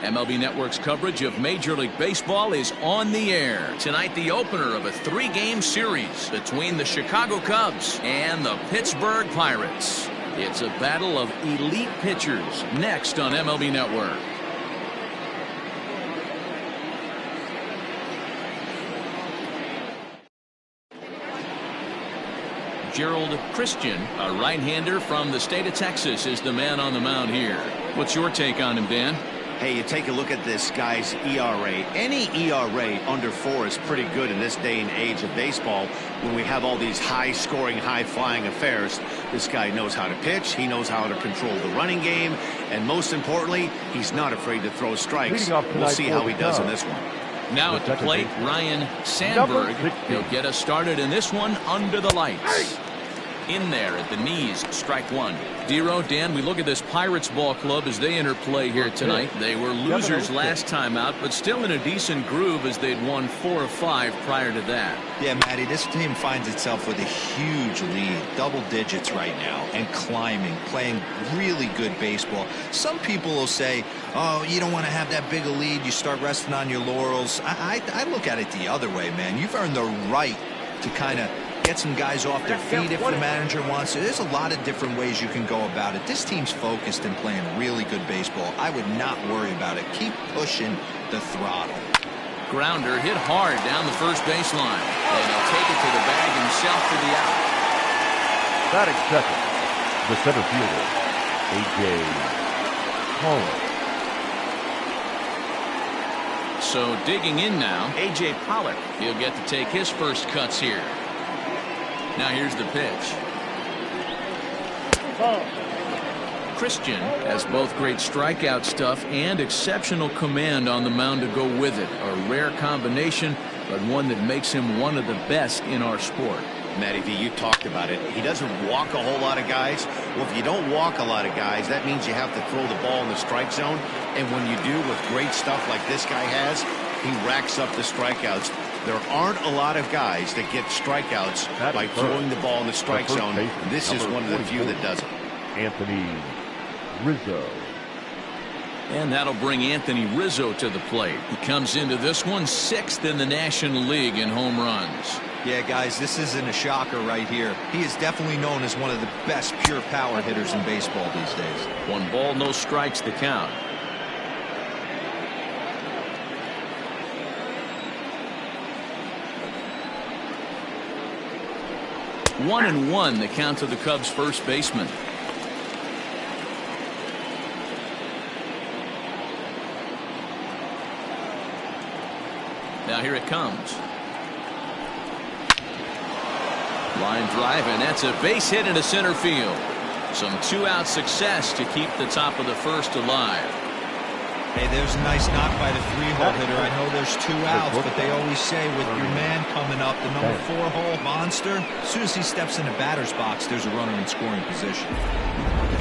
MLB Network's coverage of Major League Baseball is on the air. Tonight, the opener of a 3-game series between the Chicago Cubs and the Pittsburgh Pirates. It's a battle of elite pitchers next on MLB Network. Gerald Christian, a right-hander from the state of Texas, is the man on the mound here. What's your take on him, Dan? Hey, you take a look at this guy's ERA. Any ERA under 4 is pretty good in this day and age of baseball when we have all these high-scoring, high-flying affairs. This guy knows how to pitch. He knows how to control the running game. And most importantly, he's not afraid to throw strikes. We'll see how he does in this one. Now at the plate, Ryan Sandberg. He'll get us started in this one under the lights. In there at the knees, strike one. Dero, Dan, we look at this Pirates ball club as they enter play here tonight. They were losers last time out, but still in a decent groove as they'd won 4 of 5 prior to that. Yeah, Matty, this team finds itself with a huge lead, double digits right now, and climbing, playing really good baseball. Some people will say, oh, you don't want to have that big a lead, you start resting on your laurels. I look at it the other way, man. You've earned the right to kind of get some guys off their feet if the manager wants to. There's a lot of different ways you can go about it. This team's focused and playing really good baseball. I would not worry about it. Keep pushing the throttle. Grounder hit hard down the first baseline, and he'll take it to the bag himself for the out. Batting second, the center fielder, A.J. Pollock. So digging in now, A.J. Pollock. He'll get to take his first cuts here. Now here's the pitch. Christian has both great strikeout stuff and exceptional command on the mound to go with it. A rare combination, but one that makes him one of the best in our sport. Matty V, you talked about it. He doesn't walk a whole lot of guys. Well, if you don't walk a lot of guys, that means you have to throw the ball in the strike zone. And when you do with great stuff like this guy has, he racks up the strikeouts. There aren't a lot of guys that get strikeouts by throwing the ball in the strike zone. This is one of the few that does it. Anthony Rizzo. And that'll bring Anthony Rizzo to the plate. He comes into this one 6th in the National League in home runs. Yeah, guys, this isn't a shocker right here. He is definitely known as one of the best pure power hitters in baseball these days. 1 ball, no strikes to count. 1-1 the count to the Cubs first baseman. Now here it comes. Line drive, and that's a base hit into center field. Some 2-out success to keep the top of the first alive. Hey, there's a nice knock by the 3-hole hitter. I know there's 2 outs, but they always say with your man coming up, the number 4-hole monster, as soon as he steps in the batter's box, there's a runner in scoring position.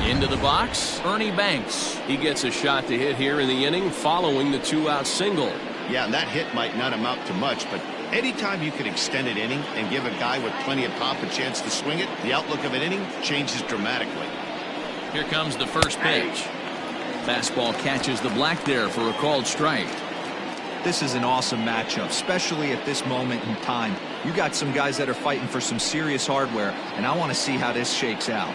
Into the box, Ernie Banks. He gets a shot to hit here in the inning following the 2-out single. Yeah, and that hit might not amount to much, but anytime you can extend an inning and give a guy with plenty of pop a chance to swing it, the outlook of an inning changes dramatically. Here comes the first pitch. Fastball catches the black there for a called strike. This is an awesome matchup, especially at this moment in time. You got some guys that are fighting for some serious hardware, and I want to see how this shakes out.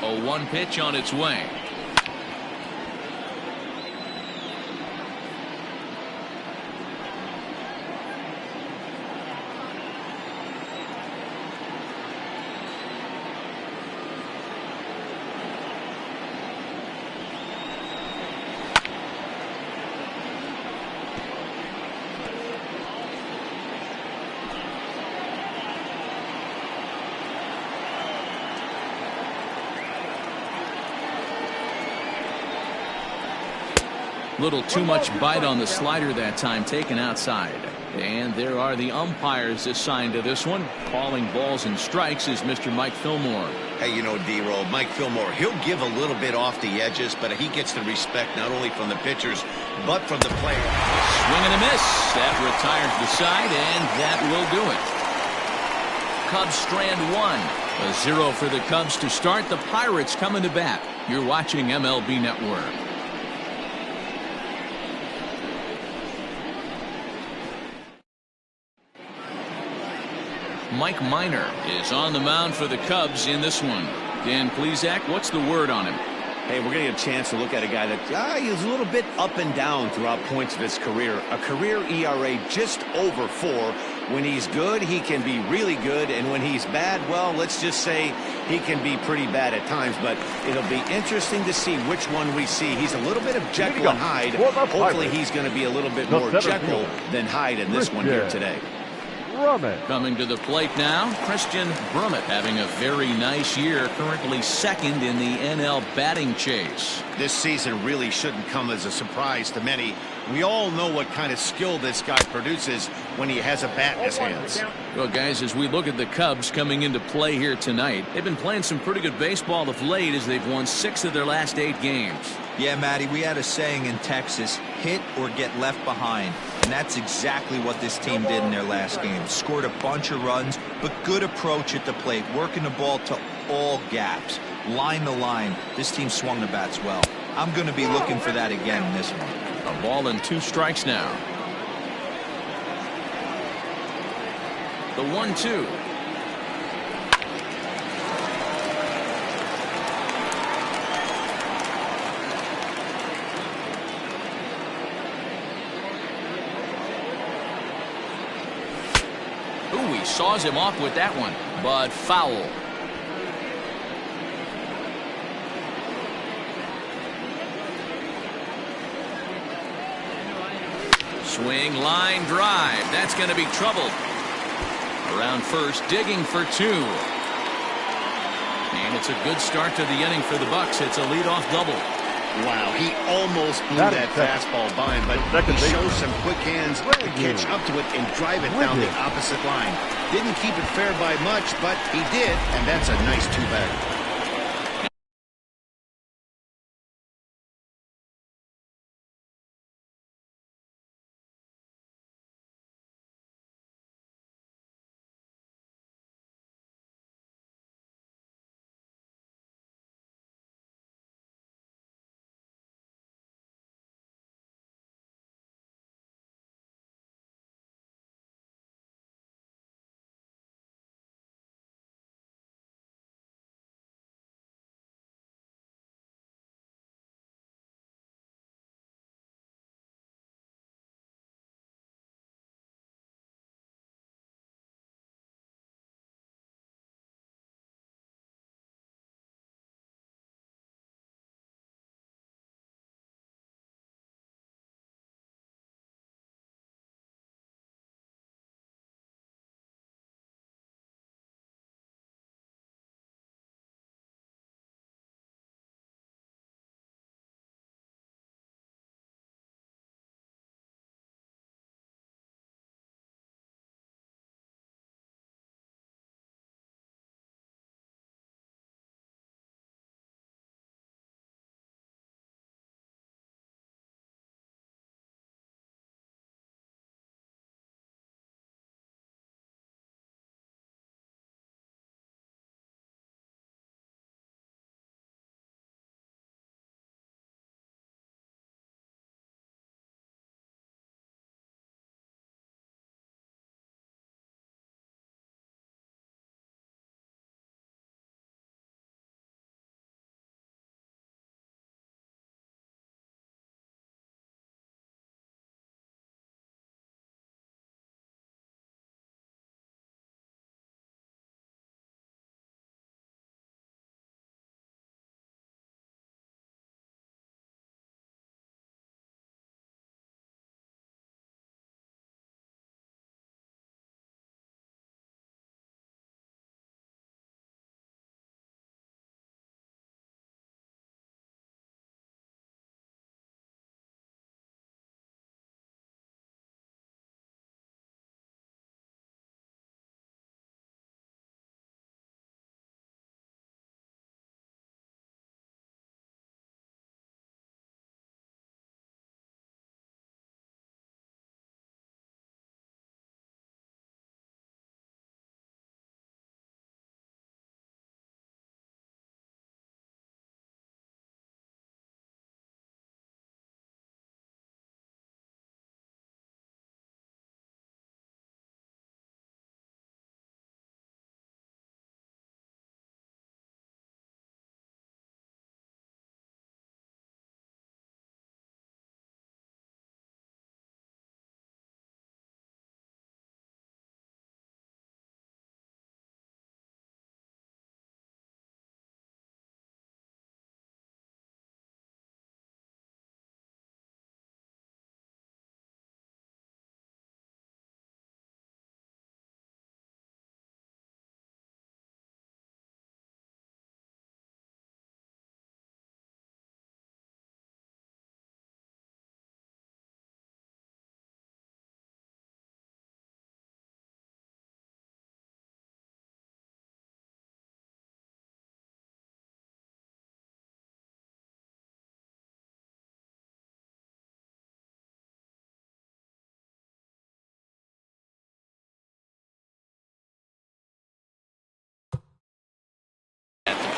A 1 pitch on its way. Little too much bite on the slider that time, taken outside. And there are the umpires assigned to this one. Calling balls and strikes is Mr. Mike Fillmore. Hey, you know, D-Roll, Mike Fillmore, he'll give a little bit off the edges, but he gets the respect not only from the pitchers, but from the players. Swing and a miss. That retires the side, and that will do it. Cubs strand 1. A 0 for the Cubs to start. The Pirates coming to bat. You're watching MLB Network. Mike Minor is on the mound for the Cubs in this one. Dan Plesac, what's the word on him? Hey, we're going to get a chance to look at a guy that he's a little bit up and down throughout points of his career. A career ERA just over 4. When he's good, he can be really good. And when he's bad, well, let's just say he can be pretty bad at times. But it'll be interesting to see which one we see. He's a little bit of Jekyll and Hyde. Hopefully he's going to be a little bit more Jekyll than Hyde in this one here today. Coming to the plate now, Christian Brummett having a very nice year, currently second in the NL batting chase. This season really shouldn't come as a surprise to many. We all know what kind of skill this guy produces when he has a bat in his hands. Well, guys, as we look at the Cubs coming into play here tonight, they've been playing some pretty good baseball of late as they've won 6 of their last 8 games. Yeah, Matty, we had a saying in Texas, hit or get left behind. And that's exactly what this team did in their last game. Scored a bunch of runs, but good approach at the plate, working the ball to all gaps. Line to line, this team swung the bats well. I'm going to be looking for that again in this one. A ball and 2 strikes now. The 1-2. Ooh, he saws him off with that one, but foul. Swing, line, drive. That's going to be trouble. Around first, digging for 2. And it's a good start to the inning for the Bucks. It's a leadoff double. Wow, he almost blew that fastball by him, but he shows some quick hands to catch up to it and drive it down the opposite line. Didn't keep it fair by much, but he did, and that's a nice 2-bagger.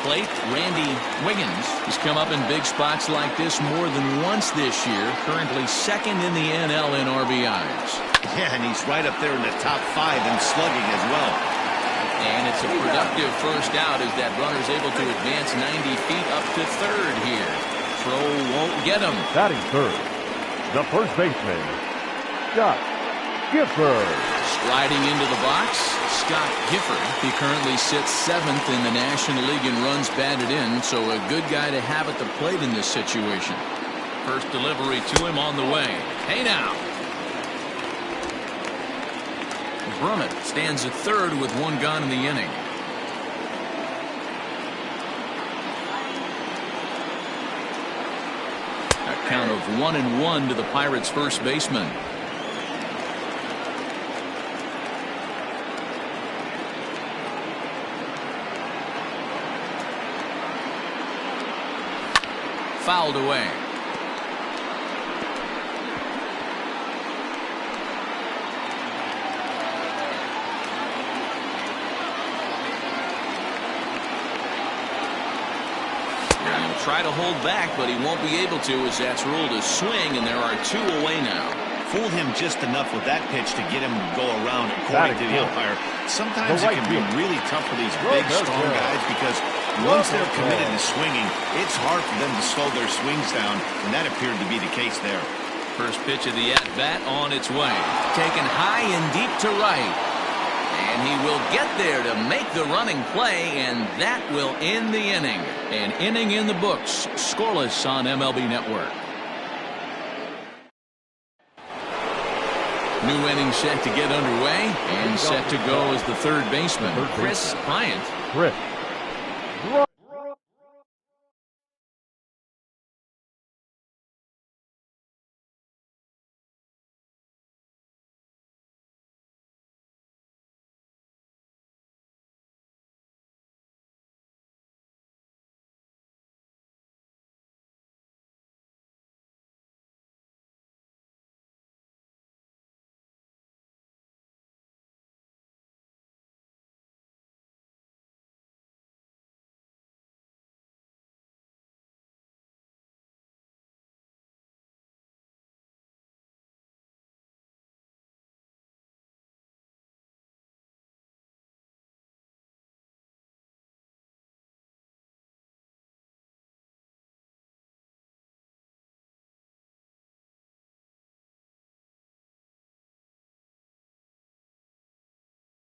plate, Randy Wiggins. He's come up in big spots like this more than once this year. Currently second in the NL in RBIs. Yeah, and he's right up there in the top 5 in slugging as well. And it's a productive first out as that runner's able to advance 90 feet up to third here. Throw won't get him. Batting third, the first baseman, Scott Gifford. Striding into the box, Scott Gifford. He currently sits 7th in the National League in runs batted in, so a good guy to have at the plate in this situation. First delivery to him on the way. Hey now. Brummett stands at third with 1 gone in the inning. A count of 1-1 to the Pirates' first baseman. Fouled away. He'll try to hold back, but he won't be able to as that's ruled a swing, and there are 2 away now. Fooled him just enough with that pitch to get him to go around, according to the umpire. Sometimes it can be really tough for these big, strong guys because once they're committed to swinging, it's hard for them to slow their swings down, and that appeared to be the case there. First pitch of the at-bat on its way. Taken high and deep to right. And he will get there to make the running play, and that will end the inning. An inning in the books, scoreless on MLB Network. New inning set to get underway, and set to go as the third baseman, Chris Bryant. Chris.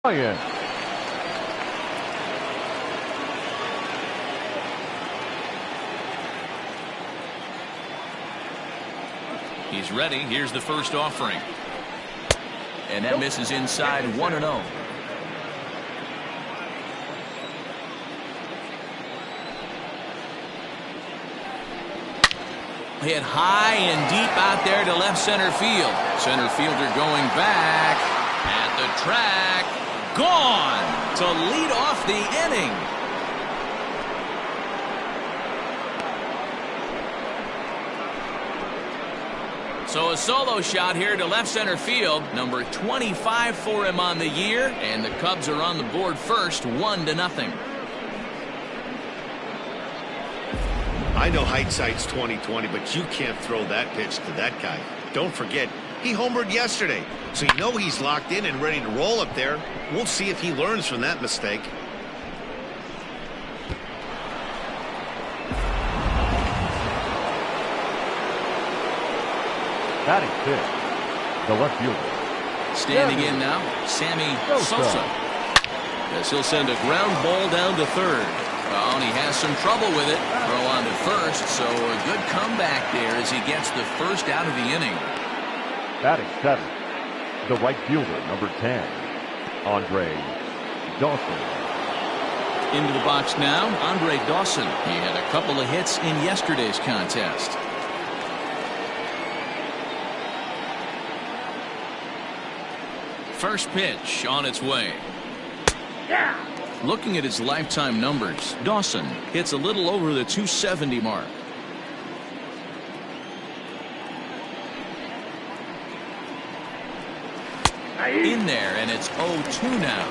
Bryant. He's ready. Here's the first offering. And that misses inside 1-0. Hit high and deep out there to left center field. Center fielder going back at the track. Gone to lead off the inning. So a solo shot here to left center field. Number 25 for him on the year. And the Cubs are on the board first, 1-0. I know hindsight's 20/20, but you can't throw that pitch to that guy. Don't forget, he homered yesterday. So you know he's locked in and ready to roll up there. We'll see if he learns from that mistake. Batting fifth, the left fielder. Standing in now, Sammy Sosa. As he'll send a ground ball down to third. Well, and he has some trouble with it. Throw on to first, so a good comeback there as he gets the first out of the inning. Batting seventh, the right fielder, number 10, Andre Dawson. Into the box now, Andre Dawson. He had a couple of hits in yesterday's contest. First pitch on its way. Yeah. Looking at his lifetime numbers, Dawson hits a little over the 270 mark. In there, and it's 0-2 now.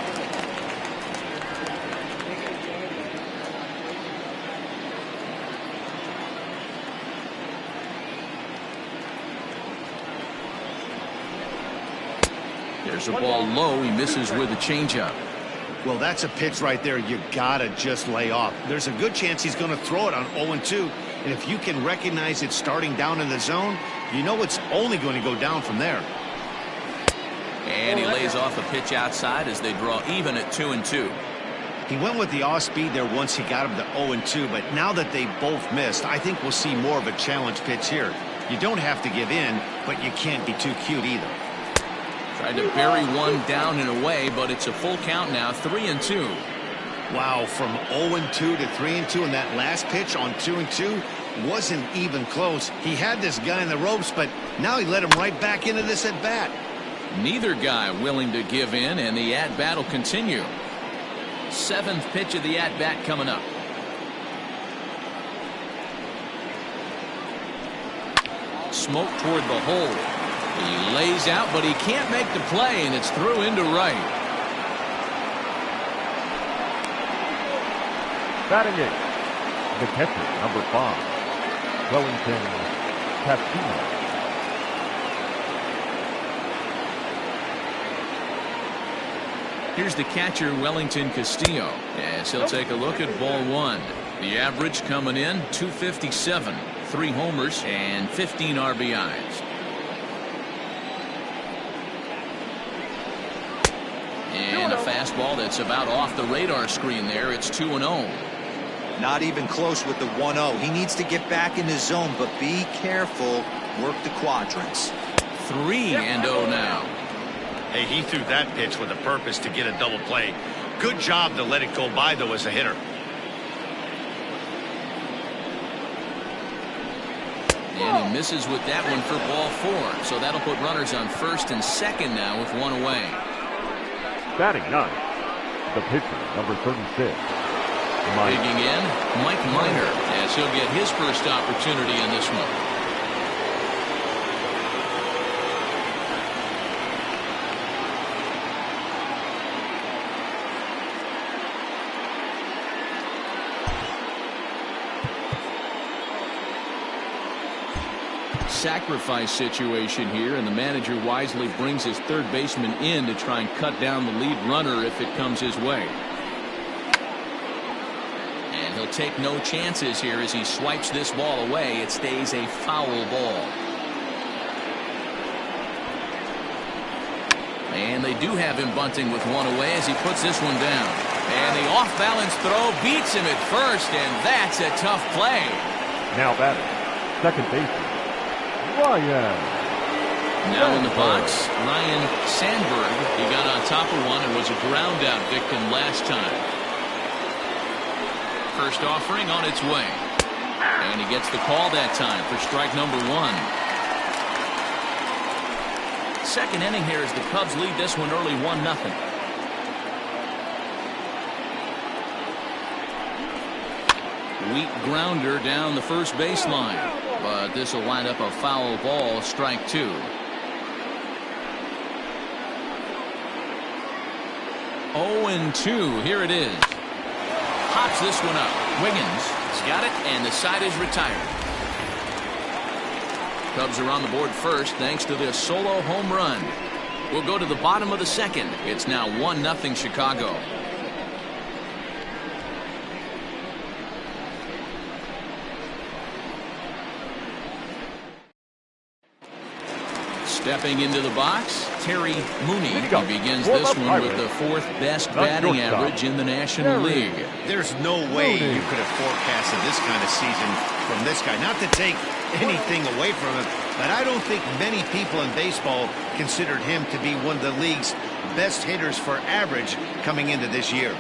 There's a ball low. He misses with a changeup. Well, that's a pitch right there you gotta just lay off. There's a good chance he's going to throw it on 0-2, and if you can recognize it starting down in the zone, you know it's only going to go down from there. And he lays off a pitch outside as they draw even at 2-2. He went with the off speed there once he got him to 0-2, but now that they both missed, I think we'll see more of a challenge pitch here. You don't have to give in, but you can't be too cute either. Tried to bury one down and away, but it's a full count now, 3-2. Wow, from 0-2 to 3-2, and that last pitch on 2-2 wasn't even close. He had this guy in the ropes, but now he let him right back into this at bat. Neither guy willing to give in, and the at bat will continue. 7th pitch of the at bat coming up. Smoke toward the hole. He lays out, but he can't make the play, and it's through into right. Batting eighth, the catcher, number 5, Wellington Castillo. Here's the catcher, Wellington Castillo, as he'll take a look at ball 1. The average coming in, 257, 3 homers, and 15 RBIs. And a fastball that's about off the radar screen there. It's 2-0. Not even close with the 1-0. He needs to get back in his zone, but be careful. Work the quadrants. 3-0 now. Hey, he threw that pitch with a purpose to get a double play. Good job to let it go by, though, as a hitter. And he misses with that one for ball 4. So that'll put runners on first and second now with 1 away. Batting 9th, the pitcher, number 36. Digging in, Mike Minor, as he'll get his first opportunity in this one. Sacrifice situation here, and the manager wisely brings his third baseman in to try and cut down the lead runner if it comes his way. And he'll take no chances here as he swipes this ball away. It stays a foul ball. And they do have him bunting with 1 away as he puts this one down. And the off-balance throw beats him at first, and that's a tough play. Now batting, second baseman, Ryan. Now in the box, Ryan Sandberg. He got on top of one and was a ground out victim last time. First offering on its way. And he gets the call that time for strike number 1. Second inning here as the Cubs lead this one early 1-0. Weak grounder down the first baseline. But this will wind up a foul ball, strike 2. 0-2. Here it is. Hops this one up. Wiggins has got it, and the side is retired. Cubs are on the board first thanks to this solo home run. We'll go to the bottom of the second. It's now 1-0 Chicago. Stepping into the box, Terry Mooney. He begins this one with the 4th best batting average in the National League. There's no way you could have forecasted this kind of season from this guy. Not to take anything away from him, but I don't think many people in baseball considered him to be one of the league's best hitters for average coming into this year.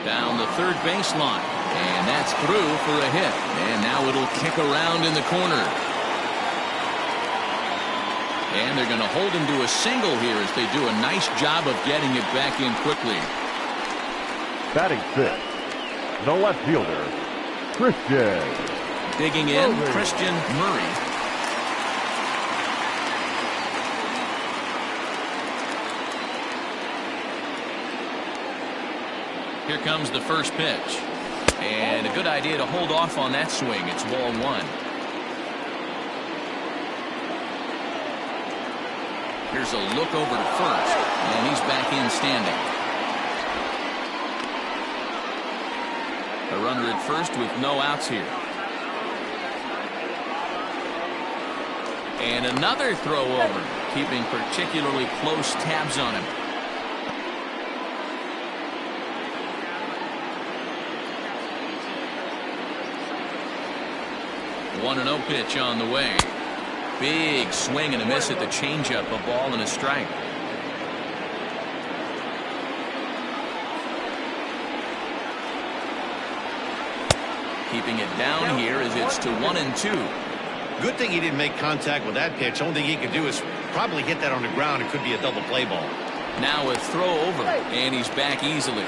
Down the third baseline, and that's through for a hit. And now it'll kick around in the corner. And they're going to hold him to a single here as they do a nice job of getting it back in quickly. Batting 6th, the left fielder, Christian. Digging in, Christian Murray. Here comes the first pitch. And a good idea to hold off on that swing. It's ball 1. Here's a look over to first, and he's back in standing. A runner at first with no outs here. And another throw over, keeping particularly close tabs on him. 1-0 pitch on the way. Big swing and a miss at the changeup. A ball and a strike. Keeping it down here as it's to 1-2. Good thing he didn't make contact with that pitch. Only thing he could do is probably hit that on the ground. It could be a double play ball. Now a throw over, and he's back easily.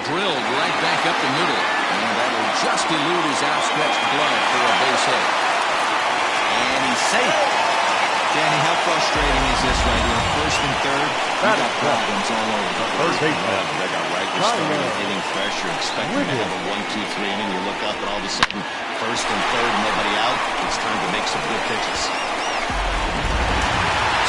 Drilled right back up the middle, and that'll just elude his outstretched glove for a base hit. And he's safe. Danny, how frustrating is this right here? First and third, you got problems all over. First baseman. They got right. You're starting hitting fresh. You're expecting to have a 1-2-3 inning. You look up, and all of a sudden, first and third, nobody out. It's time to make some good pitches.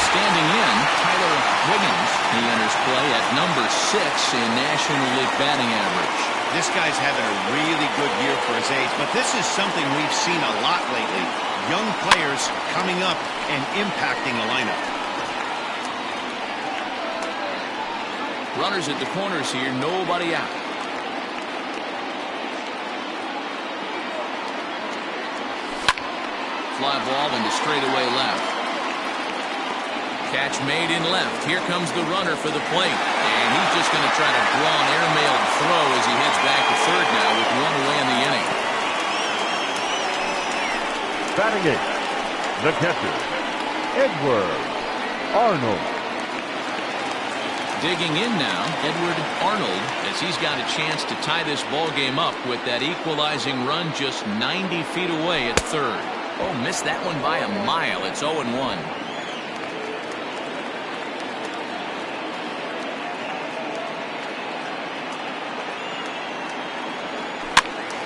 Standing in, Tyler Wiggins. He enters play at number 6 in National League batting average. This guy's having a really good year for his age, but this is something we've seen a lot lately. Young players coming up and impacting the lineup. Runners at the corners here, nobody out. Fly ball into straightaway left. Catch made in left. Here comes the runner for the plate. And he's just going to try to draw an airmailed throw as he heads back to third now with one away in the inning. Batting eighth, the catcher, Edward Arnold. Digging in now, Edward Arnold, as he's got a chance to tie this ball game up with that equalizing run just 90 feet away at third. Oh, missed that one by a mile. It's 0-1.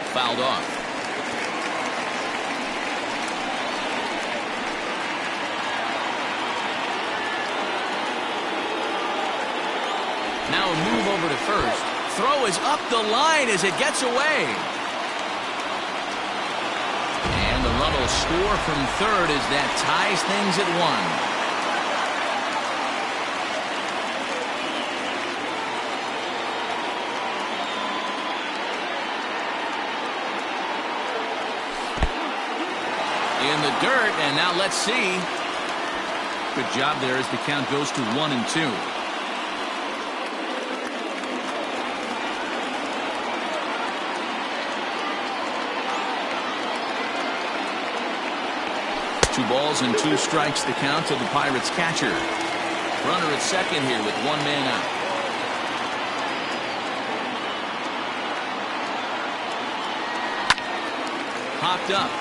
Fouled off. Now a move over to first. Throw is up the line as it gets away. And the run will score from third as that ties things at 1. In the dirt, and now let's see. Good job there as the count goes to 1-2. Two balls and 2 strikes the count to the Pirates catcher. Runner at second here with 1 man out. Hopped up.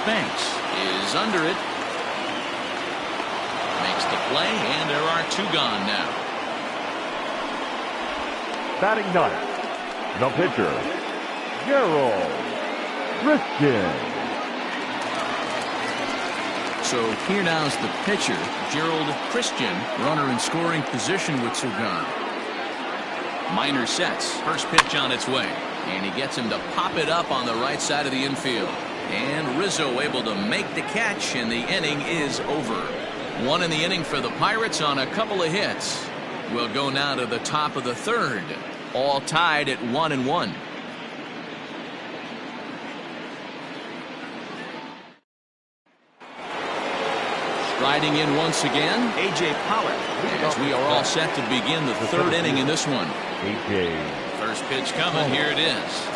Banks is under it. Makes the play, and there are 2 gone now. Batting ninth, the pitcher, Gerald Christian. So here now's the pitcher, Gerald Christian, runner in scoring position with 2 gone. Minor sets. First pitch on its way, and he gets him to pop it up on the right side of the infield. And Rizzo able to make the catch, and the inning is over. 1 in the inning for the Pirates on a couple of hits. We'll go now to the top of the third. All tied at 1-1. Riding in once again, A.J. Pollock, as we are all set to begin the third inning in this one. A.J. First pitch coming, here it is.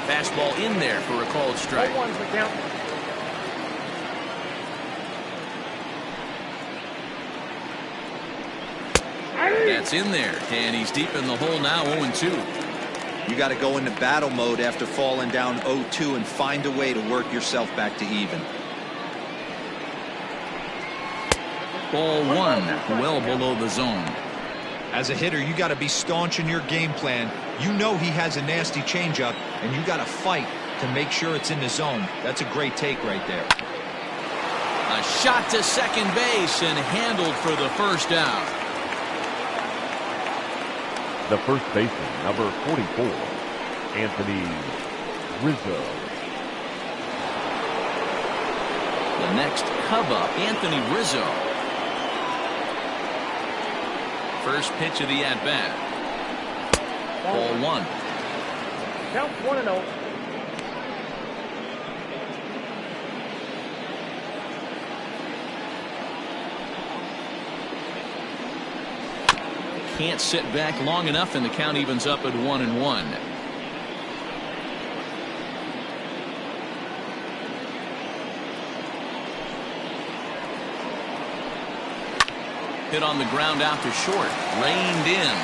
Fastball in there for a called strike. That's in there, and he's deep in the hole now, 0-2. You got to go into battle mode after falling down 0-2 and find a way to work yourself back to even. Ball one, well below the zone. As a hitter, you got to be staunch in your game plan. You know he has a nasty changeup, and you got to fight to make sure it's in the zone. That's a great take right there. A shot to second base and handled for the first out. The first baseman, number 44, Anthony Rizzo. The next Cub up, Anthony Rizzo. First pitch of the at-bat. Ball one. Count 1-0. Can't sit back long enough, and the count evens up at 1-1. Hit on the ground out to short, reined in,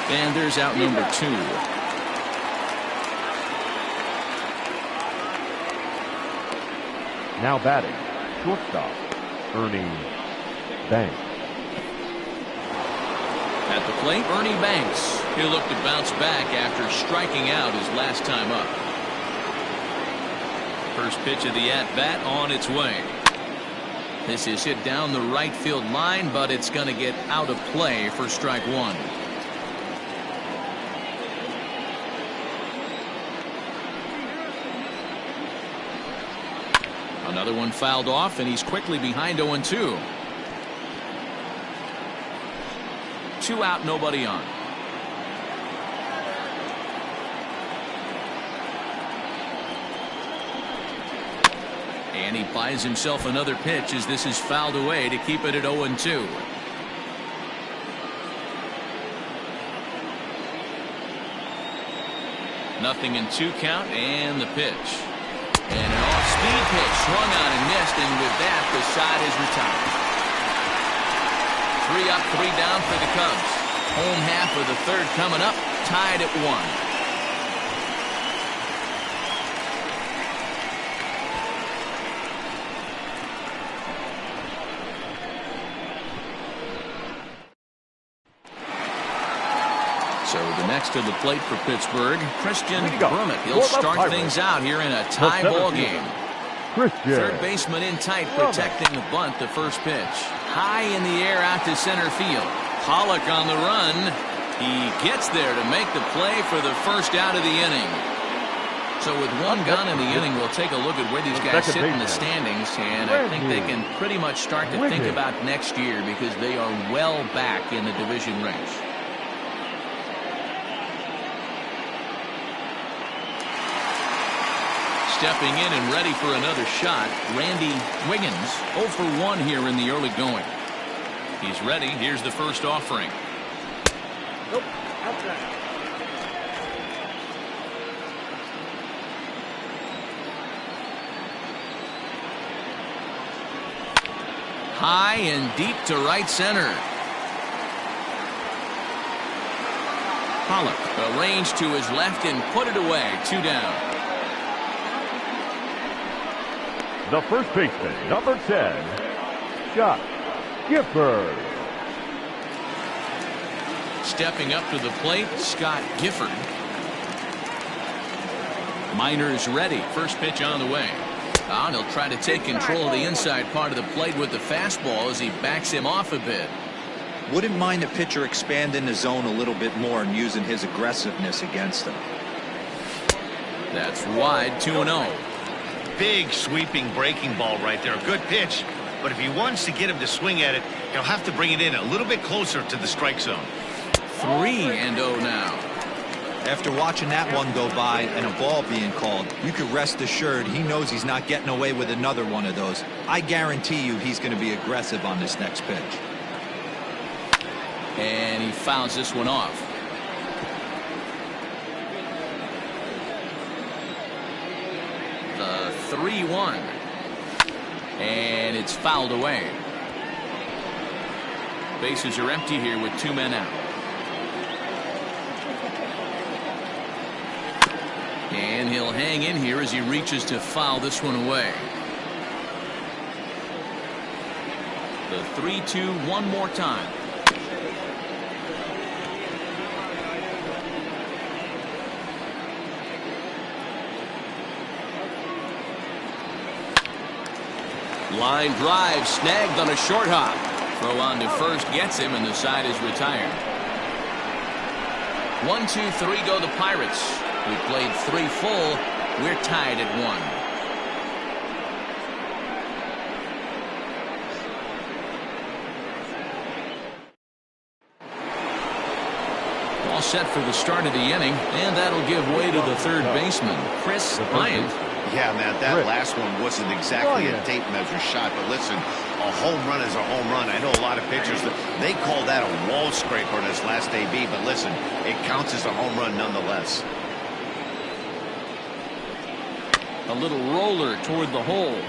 and there's out number 2. Now batting, shortstop, Ernie Banks. At the plate, Ernie Banks. He'll look to bounce back after striking out his last time up. First pitch of the at-bat on its way. This is hit down the right field line, but it's going to get out of play for strike one. Another one fouled off, and he's quickly behind 0-2. 2 out, nobody on. And he buys himself another pitch as this is fouled away to keep it at 0-2. Nothing in 2 count, and the pitch. And an off-speed pitch swung on and missed, and with that the side is retired. 3 up, 3 down for the Cubs. Home half of the third coming up, tied at 1. So the next to the plate for Pittsburgh, Christian Brummett. He'll start things out here in a tie ball game. Third baseman in tight, protecting the bunt, the first pitch. High in the air out to center field. Pollock on the run. He gets there to make the play for the first out of the inning. So with 1 gone in the inning, we'll take a look at where these guys sit in the standings, and I think they can pretty much start to think about next year because they are well back in the division race. Stepping in and ready for another shot, Randy Wiggins, 0 for 1 here in the early going. He's ready. Here's the first offering. Nope, outside. High and deep to right center. Pollock arranged to his left and put it away. 2 down. The first baseman, number 10, Scott Gifford. Stepping up to the plate, Scott Gifford. Miners ready. First pitch on the way. And he'll try to take control of the inside part of the plate with the fastball as he backs him off a bit. Wouldn't mind a pitcher expanding the zone a little bit more and using his aggressiveness against him. That's wide, 2-0. Big sweeping breaking ball right there. A good pitch, but if he wants to get him to swing at it, he'll have to bring it in a little bit closer to the strike zone. 3-0 now. After watching that one go by and a ball being called, you could rest assured he knows he's not getting away with another one of those. I guarantee you he's going to be aggressive on this next pitch. And he fouls this one off. The 3-1. And it's fouled away. Bases are empty here with 2 men out. And he'll hang in here as he reaches to foul this one away. The 3-2 one more time. Line drive snagged on a short hop. Throw on to first gets him, and the side is retired. 1-2-3 go the Pirates. We played 3 full. We're tied at 1. All set for the start of the inning, and that'll give way to the third baseman, Chris Bryant. Yeah, man, that last one wasn't exactly a tape measure shot, but listen, a home run is a home run. I know a lot of pitchers, they call that a wall scraper in his last AB, but listen, it counts as a home run nonetheless. A little roller toward the hole.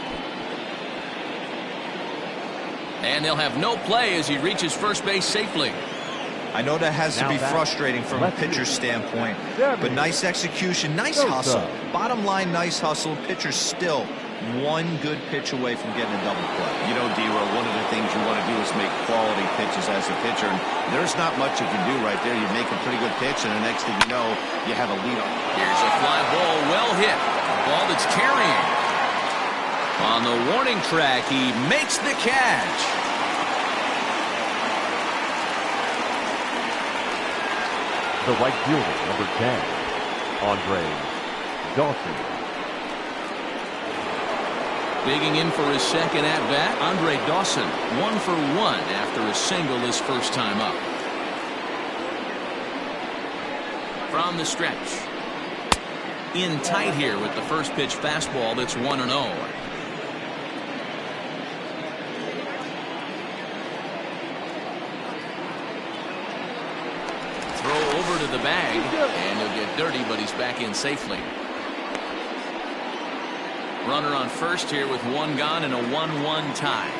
And they'll have no play as he reaches first base safely. I know that has to be frustrating from a pitcher's standpoint, but nice execution, nice hustle. Bottom line, nice hustle. Pitcher's still one good pitch away from getting a double play. You know, D-Row, one of the things you want to do is make quality pitches as a pitcher. And there's not much you can do right there. You make a pretty good pitch, and the next thing you know, you have a lead off. Here's a fly ball, well hit. A ball that's carrying. On the warning track, he makes the catch. The right fielder, number 10, Andre Dawson. Digging in for his second at-bat, Andre Dawson, 1 for 1 after a single his first time up. From the stretch. In tight here with the first pitch fastball that's 1-0. Over to the bag, and he'll get dirty, but he's back in safely. Runner on first here with 1 gone and a 1-1 tie.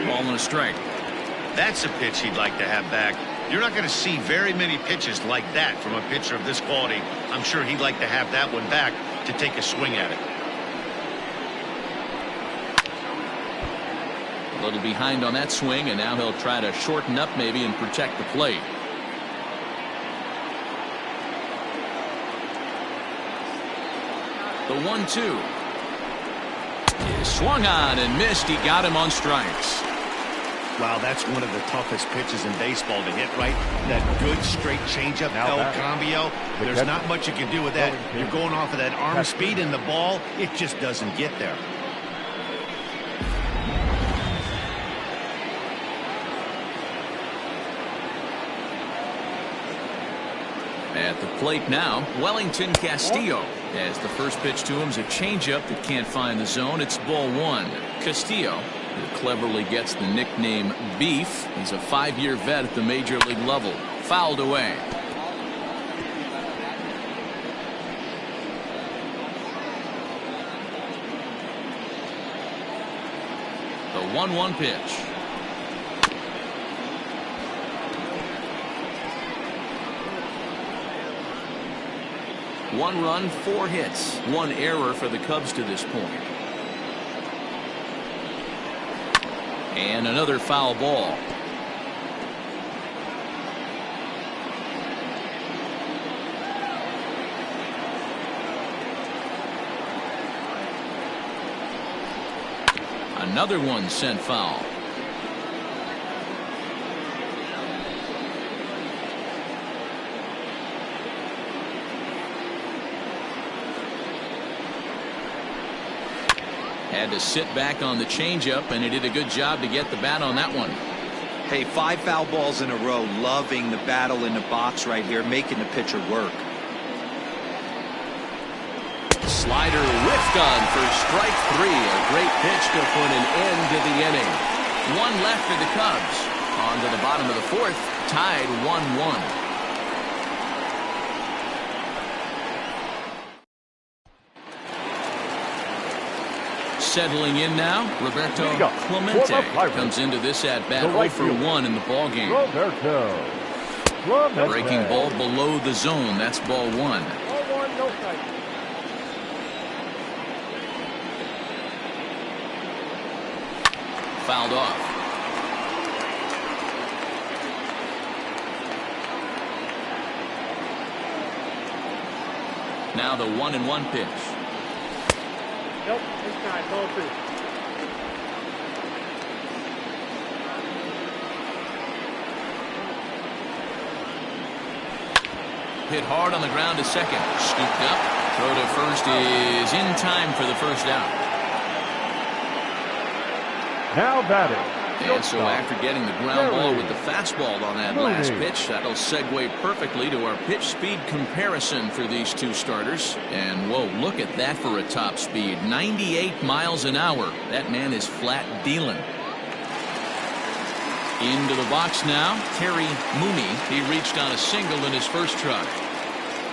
Ball and a strike. That's a pitch he'd like to have back. You're not going to see very many pitches like that from a pitcher of this quality. I'm sure he'd like to have that one back to take a swing at it. A little behind on that swing, and now he'll try to shorten up maybe and protect the plate. The 1-2 is swung on and missed. He got him on strikes. Wow, that's one of the toughest pitches in baseball to hit, right? That good straight changeup, El Cambio. There's not much you can do with that. You're going off of that arm speed, and the ball, it just doesn't get there. At the plate now, Wellington Castillo. As the first pitch to him is a changeup that can't find the zone. It's ball 1. Castillo, who cleverly gets the nickname Beef. He's a 5-year vet at the major league level. Fouled away. The 1-1 pitch. One run, 4 hits, 1 error for the Cubs to this point. And another foul ball. Another one sent foul. Had to sit back on the changeup, and he did a good job to get the bat on that one. Hey, 5 foul balls in a row. Loving the battle in the box right here, making the pitcher work. Slider whiffed on for strike 3. A great pitch to put an end to the inning. 1 left for the Cubs. On to the bottom of the 4th, tied 1-1. Settling in now, Roberto Clemente comes into this at-bat 0 for 1 in the ballgame. Breaking ball below the zone. That's ball 1. Ball 1, no strike. fouled off. Now the 1-1 pitch. Nope, inside, ball 2. Hit hard on the ground to second. Scooped up. Throw to first is in time for the first out. Now batting. And so after getting the ground ball with the fastball on that last pitch, that'll segue perfectly to our pitch speed comparison for these two starters. And whoa, look at that for a top speed. 98 miles an hour. That man is flat dealing. Into the box now, Terry Mooney. He reached on a single in his first try.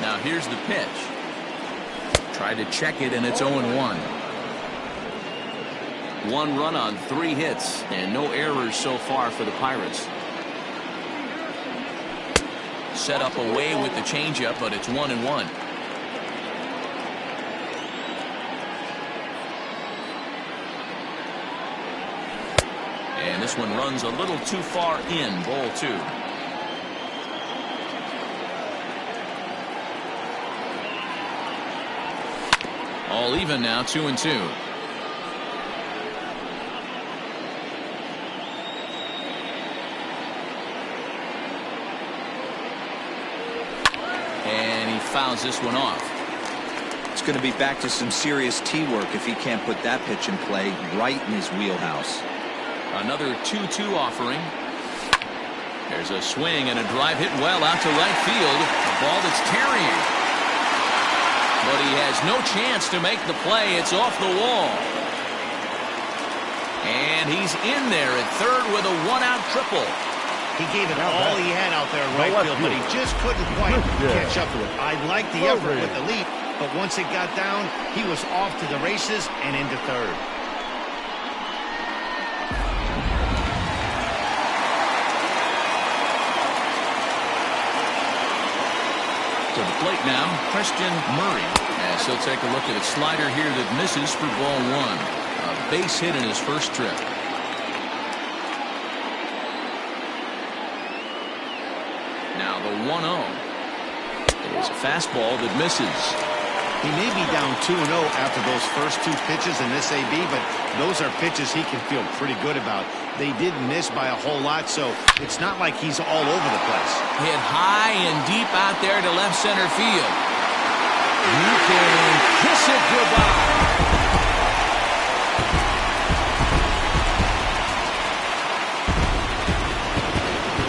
Now here's the pitch. Tried to check it, and it's 0-1. 1 run on 3 hits, and no errors so far for the Pirates. Set up away with the changeup, but it's 1-1. And this one runs a little too far in, ball 2. All even now, 2-2. And he fouls this one off. It's going to be back to some serious tee work if he can't put that pitch in play right in his wheelhouse. Another 2-2 offering. There's a swing and a drive hit well out to right field. A ball that's tarrying. But he has no chance to make the play. It's off the wall. And he's in there at third with a 1-out triple. He gave it all he had out there in right field, but he just couldn't quite catch up to it. I like the effort with the leap, but once it got down, he was off to the races and into third. To the plate now, Christian Murray. As he'll take a look at a slider here that misses for ball 1. A base hit in his first trip. Now the 1-0. It's a fastball that misses. He may be down 2-0 after those first 2 pitches in this AB, but those are pitches he can feel pretty good about. They did miss by a whole lot, so it's not like he's all over the place. Hit high and deep out there to left center field. You can kiss it goodbye.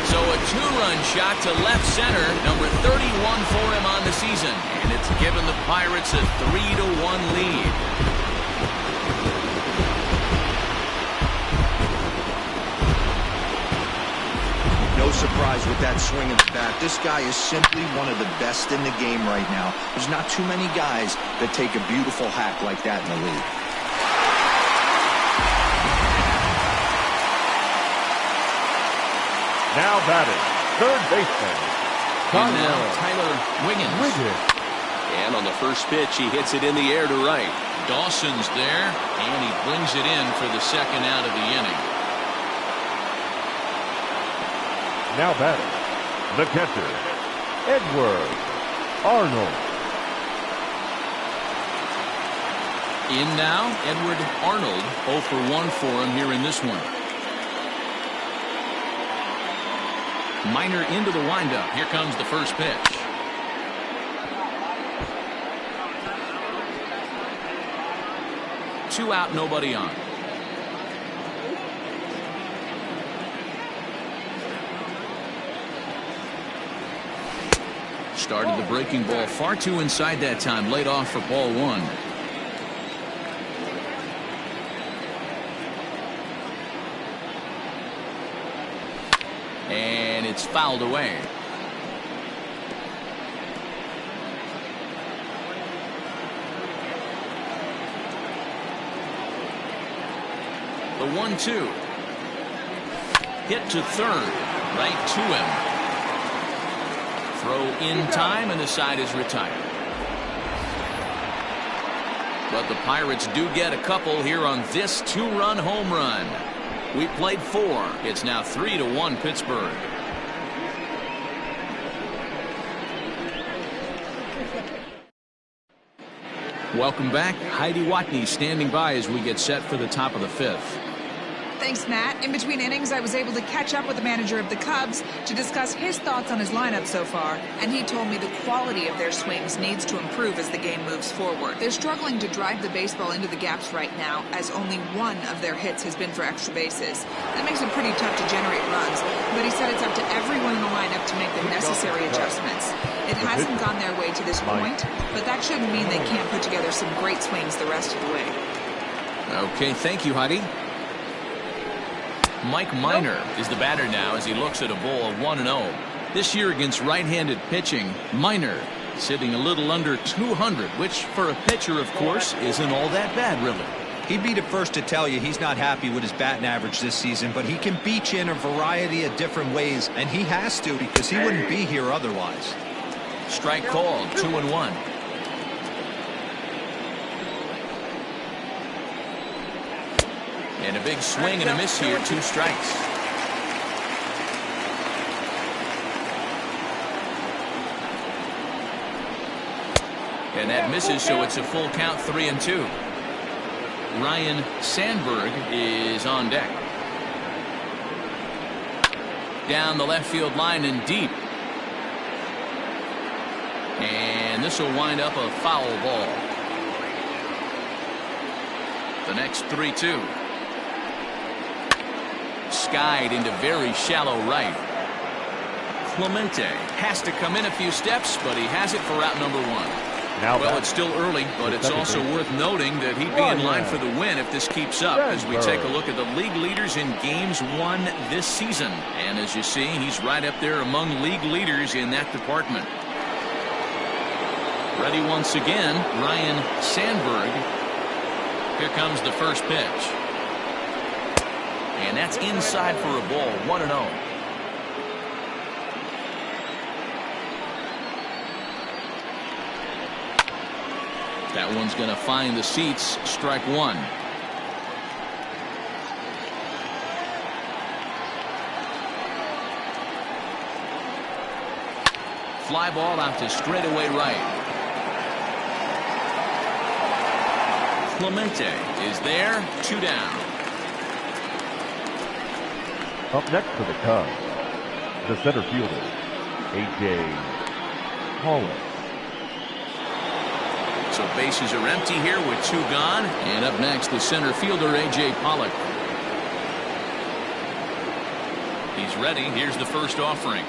So a 2-run shot to left center, number 31 for him on the season, and it's given the Pirates a 3-1 lead. No surprise with that swing of the bat. This guy is simply one of the best in the game right now. There's not too many guys that take a beautiful hack like that in the league. Now batting, third baseman. And now Tyler Wiggins. And on the first pitch, he hits it in the air to right. Dawson's there, and he brings it in for the second out of the inning. Now batting, the catcher, Edward Arnold. In now, Edward Arnold, 0 for 1 for him here in this one. Minor into the windup. Here comes the first pitch. Two out, nobody on. Started the breaking ball far too inside that time. Laid off for ball 1. And it's fouled away. The 1-2. Hit to third. Right to him. Throw in time, and the side is retired. But the Pirates do get a couple here on this 2-run home run. We played 4. It's now 3-1 Pittsburgh. Welcome back. Heidi Watney standing by as we get set for the top of the 5th. Thanks, Matt. In between innings, I was able to catch up with the manager of the Cubs to discuss his thoughts on his lineup so far, and he told me the quality of their swings needs to improve as the game moves forward. They're struggling to drive the baseball into the gaps right now, as only one of their hits has been for extra bases. That makes it pretty tough to generate runs, but he said it's up to everyone in the lineup to make the necessary adjustments. It hasn't gone their way to this point, but that shouldn't mean they can't put together some great swings the rest of the way. Okay, thank you, Heidi. Mike Minor is the batter now as he looks at a ball of 1-0. This year against right-handed pitching, Minor is hitting a little under 200, which for a pitcher, of course, isn't all that bad, really. He'd be the first to tell you he's not happy with his batting average this season, but he can beat you in a variety of different ways, and he has to because he wouldn't be here otherwise. Strike called, 2-1. And a big swing and a miss here, 2 strikes. And that misses, so it's a full count, 3-2. Ryan Sandberg is on deck. Down the left field line and deep. And this will wind up a foul ball. The next 3-2. Skied into very shallow right. Clemente has to come in a few steps, but he has it for out number 1. Well, it's still early, but it's also worth noting that he'd be in line for the win if this keeps up as we take a look at the league leaders in games won this season. And as you see, he's right up there among league leaders in that department. Ready once again, Ryan Sandberg. Here comes the first pitch. And that's inside for a ball, 1-0. That one's going to find the seats, strike 1. Fly ball out to straightaway right. Clemente is there, 2 down. Up next for the Cubs, the center fielder, A.J. Pollock. So bases are empty here with 2 gone. And up next, the center fielder, A.J. Pollock. He's ready. Here's the first offering.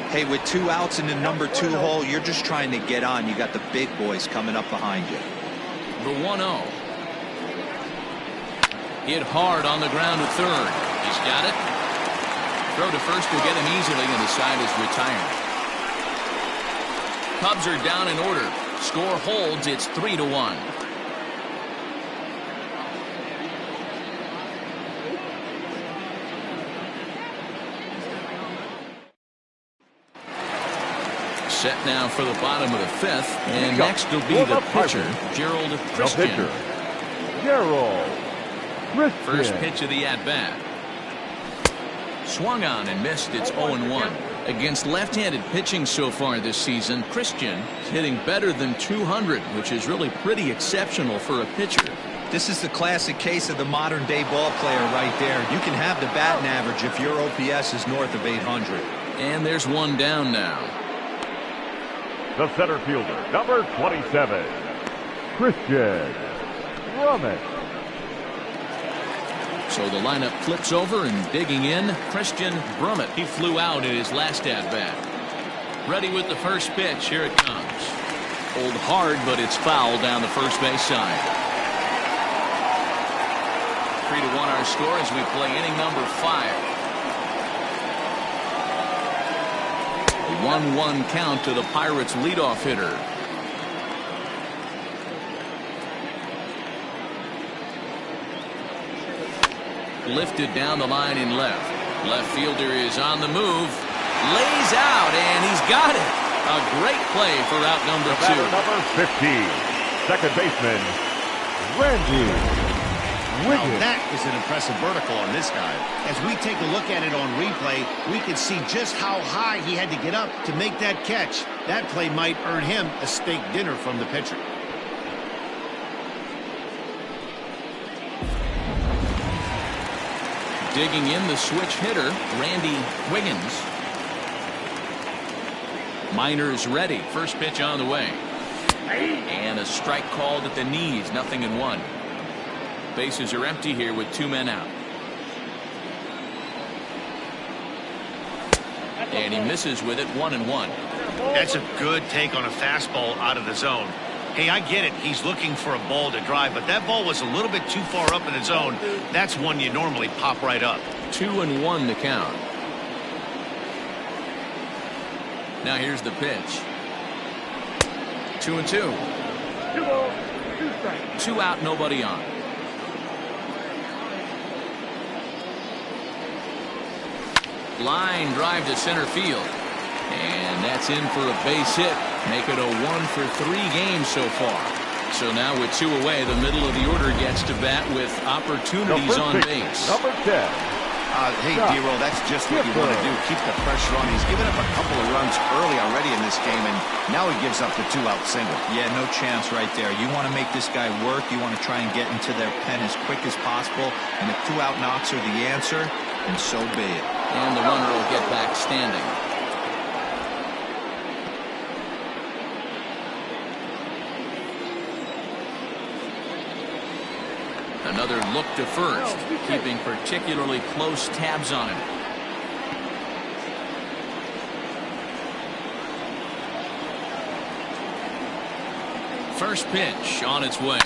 Hey, with 2 outs in the number 2 hole, you're just trying to get on. You got the big boys coming up behind you. The 1-0. Hit hard on the ground to third. He's got it. Throw to first will get him easily, and the side is retired. Cubs are down in order. Score holds. It's 3-1. Set now for the bottom of the 5th, and next will be the pitcher, Gerald Christian. First pitch of the at-bat. Swung on and missed. It's 0-1. Against left-handed pitching so far this season, Christian is hitting better than 200, which is really pretty exceptional for a pitcher. This is the classic case of the modern-day ball player right there. You can have the batting average if your OPS is north of 800. And there's 1 down now. The center fielder, number 27, Christian Brummett. So the lineup flips over, and digging in, Christian Brummett. He flew out in his last at-bat. Ready with the first pitch. Here it comes. Pulled hard, but it's foul down the first base side. 3-1 our score as we play inning number 5. A 1-1 count to the Pirates' leadoff hitter. Lifted down the line in left. Left fielder is on the move. Lays out, and he's got it. A great play for out number 2. Number 15, second baseman, Randy Now that is an impressive vertical on this guy. As we take a look at it on replay, we can see just how high he had to get up to make that catch. That play might earn him a steak dinner from the pitcher. Digging in the switch hitter, Randy Wiggins. Miners ready. First pitch on the way. And a strike called at the knees. 0-1. Bases are empty here with 2 men out. And he misses with it. 1-1. That's a good take on a fastball out of the zone. Hey, I get it. He's looking for a ball to drive, but that ball was a little bit too far up in the zone. That's one you normally pop right up. 2-1 to count. Now here's the pitch. 2-2. 2 balls, 2 strikes. 2 out, nobody on. Line drive to center field. And that's in for a base hit. Make it a 1-for-3 game so far. So now with 2 away, the middle of the order gets to bat with opportunities on base. Number 10. Hey, D-Roll, that's just what you want to do. Keep the pressure on. He's given up a couple of runs early already in this game, and now he gives up the 2-out single. Yeah, no chance right there. You want to make this guy work. You want to try and get into their pen as quick as possible, and if 2-out knocks are the answer, then so be it. And the runner will get back standing. Another look to first, keeping particularly close tabs on him. First pitch on its way.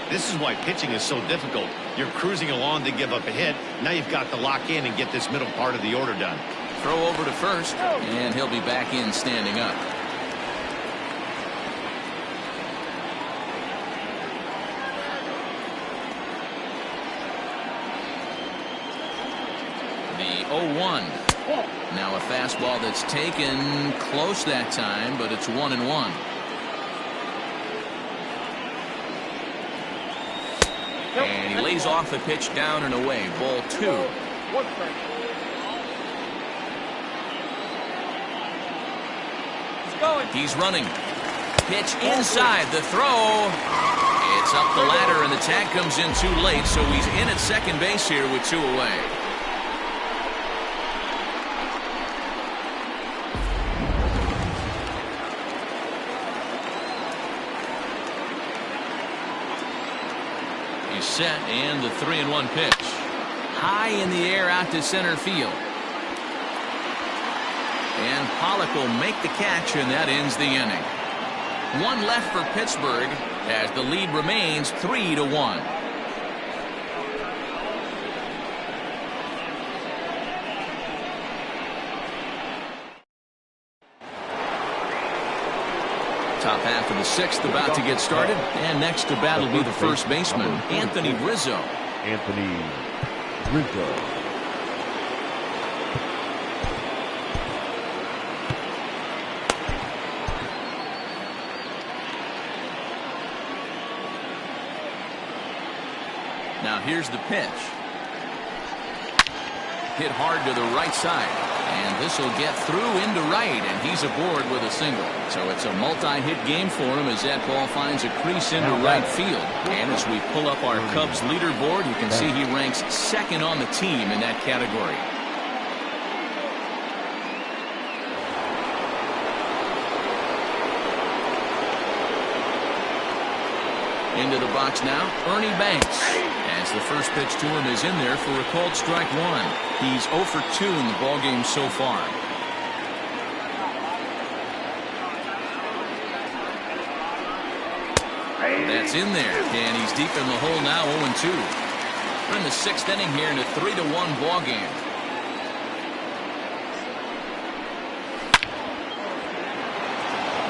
This is why pitching is so difficult. You're cruising along to give up a hit. Now you've got to lock in and get this middle part of the order done. Throw over to first, and he'll be back in standing up. The 0-1. Now a fastball that's taken close that time, but it's 1-1. And he lays off the pitch down and away. Ball 2. 1 strike. He's running. Pitch inside. The throw. It's up the ladder, and the tag comes in too late, so he's in at second base here with 2 away. He's set, and the 3-1 pitch. High in the air out to center field. And Pollock will make the catch, and that ends the inning. 1 left for Pittsburgh as the lead remains 3-1. Top half of the 6th about to get started, and next to bat will be the first baseman, Anthony Rizzo. Anthony Rizzo. Now here's the pitch. Hit hard to the right side, and this will get through into right, and he's aboard with a single. So it's a multi-hit game for him as that ball finds a crease into right field. And as we pull up our Cubs leaderboard, you can see he ranks 2nd on the team in that category. Into the box now, Ernie Banks. As the first pitch to him is in there for a called strike 1. He's 0 for 2 in the ballgame so far. That's in there, and he's deep in the hole now, 0-2. We're in the 6th inning here in a 3-1 ballgame.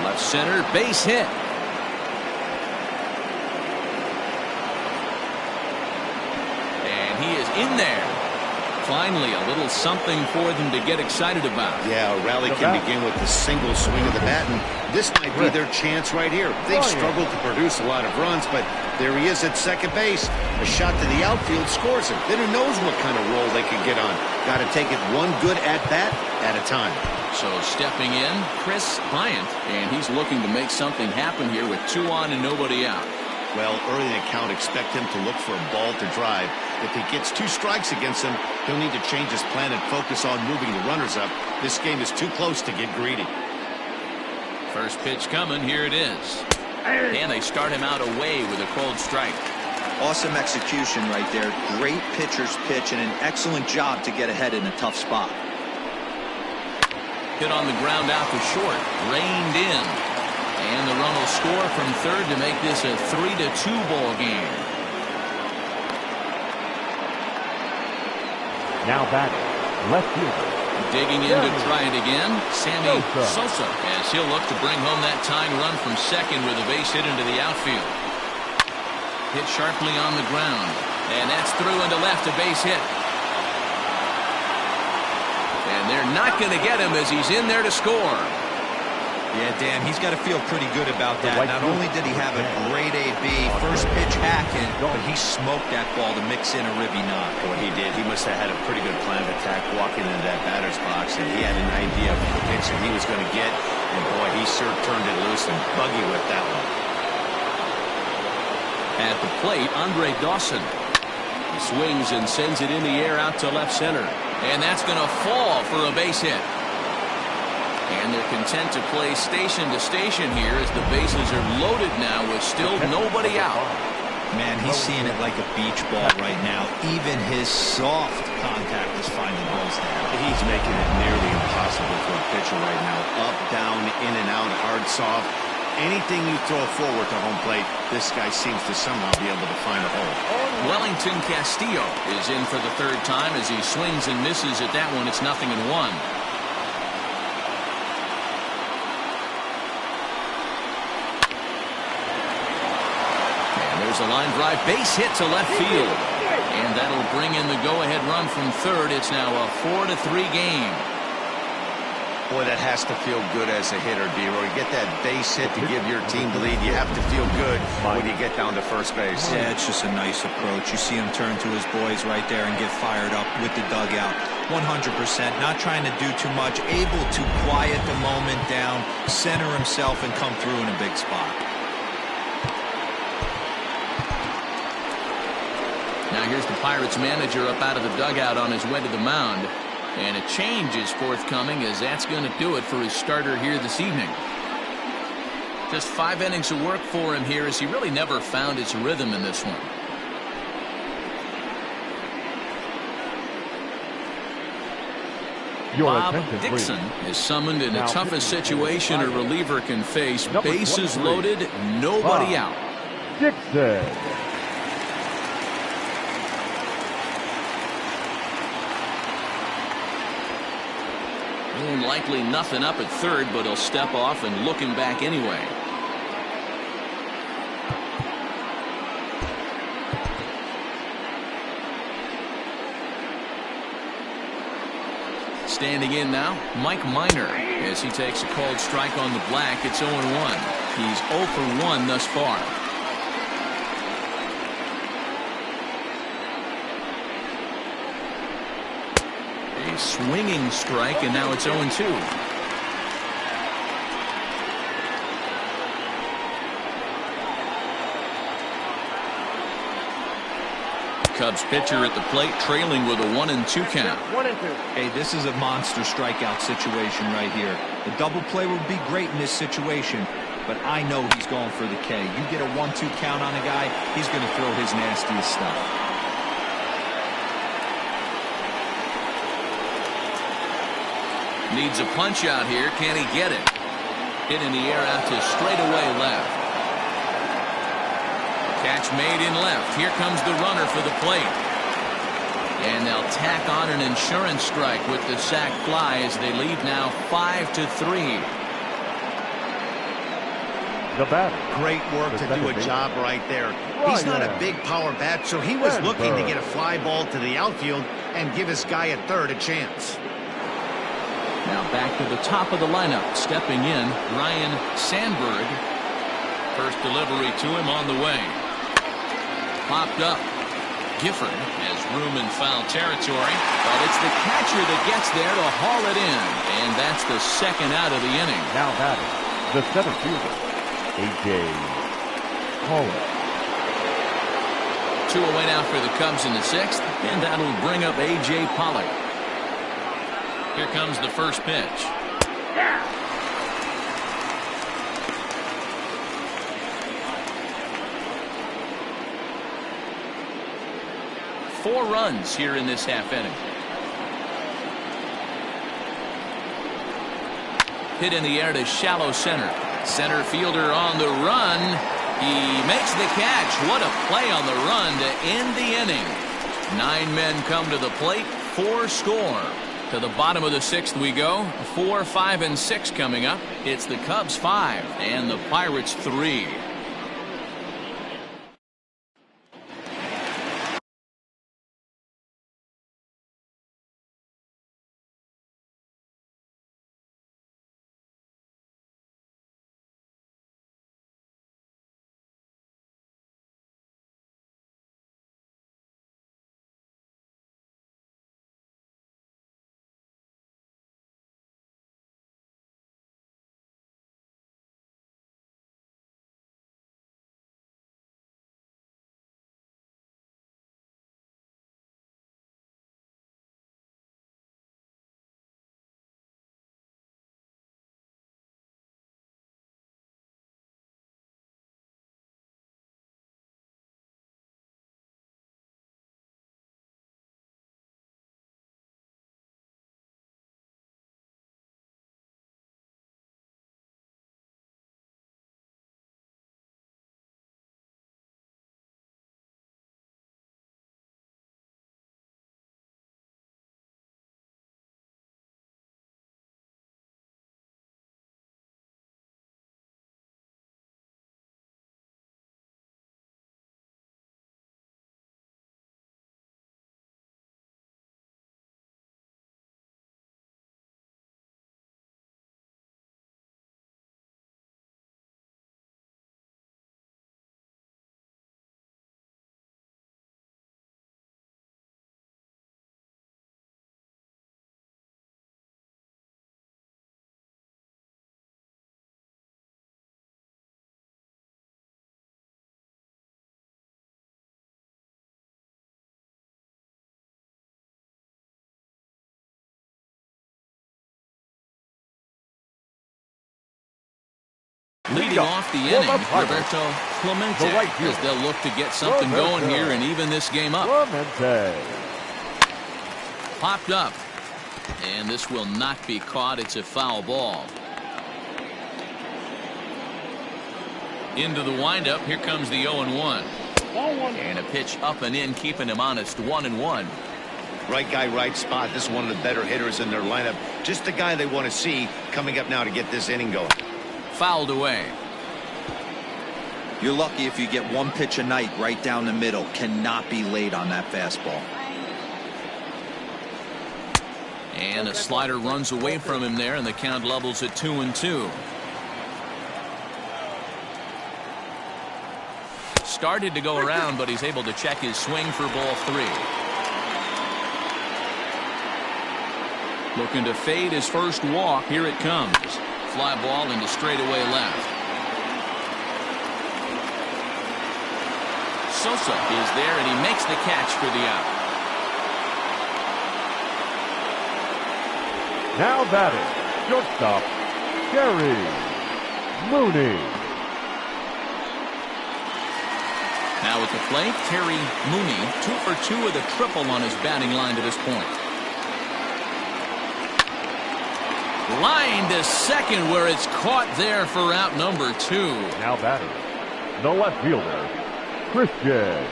Left center, base hit. In there Finally, a little something for them to get excited about. Yeah, a rally can begin with a single swing of the bat, and this might be their chance right here. They've struggled to produce a lot of runs, but there he is at second base. A shot to the outfield scores him. Then who knows what kind of roll they can get on. Got to take it one good at-bat at a time. So stepping in, Chris Bryant, and he's looking to make something happen here with 2 on and nobody out. Well, early in the count, expect him to look for a ball to drive. If he gets 2 strikes against him, he'll need to change his plan and focus on moving the runners up. This game is too close to get greedy. First pitch coming. Here it is. And they start him out away with a cold strike. Awesome execution right there. Great pitcher's pitch and an excellent job to get ahead in a tough spot. Hit on the ground out to short. Reined in. And the run will score from third to make this a 3-2 ball game. Now batting, left fielder. Digging in to try it again, Sammy Sosa, as he'll look to bring home that tying run from second with a base hit into the outfield. Hit sharply on the ground, and that's through into left, a base hit. And they're not going to get him as he's in there to score. Yeah, Dan, he's got to feel pretty good about that. Not only did he have a great AB, first pitch hacking, but he smoked that ball to mix in a ribby knock. Boy, he did. He must have had a pretty good plan of attack walking into that batter's box, and he had an idea of the pitch that he was going to get. And boy, he sure turned it loose and buggy with that one. At the plate, Andre Dawson. He swings and sends it in the air out to left center. And that's going to fall for a base hit. And they're content to play station to station here as the bases are loaded now with still nobody out. Man, he's seeing it like a beach ball right now. Even his soft contact is finding holes now. He's making it nearly impossible for a pitcher right now. Up, down, in and out, hard, soft. Anything you throw forward to home plate, this guy seems to somehow be able to find a hole. Wellington Castillo is in for the third time as he swings and misses at that one. It's 0-1. There's a line drive, base hit to left field. And that'll bring in the go-ahead run from third. It's now a 4-3 game. Boy, that has to feel good as a hitter, D-Roy. You get that base hit to give your team the lead. You have to feel good when you get down to first base. Yeah, it's just a nice approach. You see him turn to his boys right there and get fired up with the dugout. 100%, not trying to do too much, able to quiet the moment down, center himself, and come through in a big spot. Now here's the Pirates manager up out of the dugout on his way to the mound. And a change is forthcoming as that's going to do it for his starter here this evening. Just 5 innings of work for him here as he really never found his rhythm in this one. Bob Dixon is summoned in the toughest situation a reliever can face. Bases loaded, nobody out. Dixon. Likely nothing up at third, but he'll step off and look him back anyway. Standing in now, Mike Minor, as he takes a cold strike on the black. It's 0-1. He's 0 for 1 thus far. A swinging strike, and now it's 0-2. Cubs pitcher at the plate, trailing with a 1-2 count. 1-2. Hey, this is a monster strikeout situation right here. The double play would be great in this situation, but I know he's going for the K. You get a 1-2 count on a guy, he's going to throw his nastiest stuff. Needs a punch out here. Can he get it? Hit in the air out to straightaway left. Catch made in left. Here comes the runner for the plate. And they'll tack on an insurance strike with the sac fly as they lead now 5-3. The batter. Great work to do a job right there. He's not a big power bat, so he was looking to get a fly ball to the outfield. and give his guy at third a chance. Now back to the top of the lineup. Stepping in, Ryan Sandberg. First delivery to him on the way. Popped up. Gifford has room in foul territory, but it's the catcher that gets there to haul it in, and that's the second out of the inning. Now batting, the center fielder, A.J. Haller. 2 away now for the Cubs in the 6th, and that'll bring up A.J. Pollock. Here comes the first pitch. Four runs here in this half inning. Hit in the air to shallow center. Center fielder on the run. He makes the catch. What a play on the run to end the inning. 9 men come to the plate. 4 score. To the bottom of the 6th we go. 4, 5, and 6 coming up. It's the Cubs 5 and the Pirates 3. Leading off the inning, Roberto Clemente, as they'll look to get something going here and even this game up. Popped up, and this will not be caught. It's a foul ball. Into the windup, here comes the 0-1. And a pitch up and in, keeping him honest, 1-1. Right guy, right spot. This is one of the better hitters in their lineup. Just the guy they want to see coming up now to get this inning going. Fouled away. You're lucky if you get one pitch a night right down the middle. Cannot be late on that fastball. And a slider runs away from him there, and the count levels at 2-2. Started to go around, but he's able to check his swing for ball 3. Looking to fade his first walk. Here it comes. Fly ball into straightaway left. Sosa is there, and he makes the catch for the out. Now batting, shortstop, Gary Mooney. Now at the plate, Terry Mooney, 2 for 2 with a triple on his batting line to this point. Line to second, where it's caught there for out number 2. Now batting, the left fielder, Christian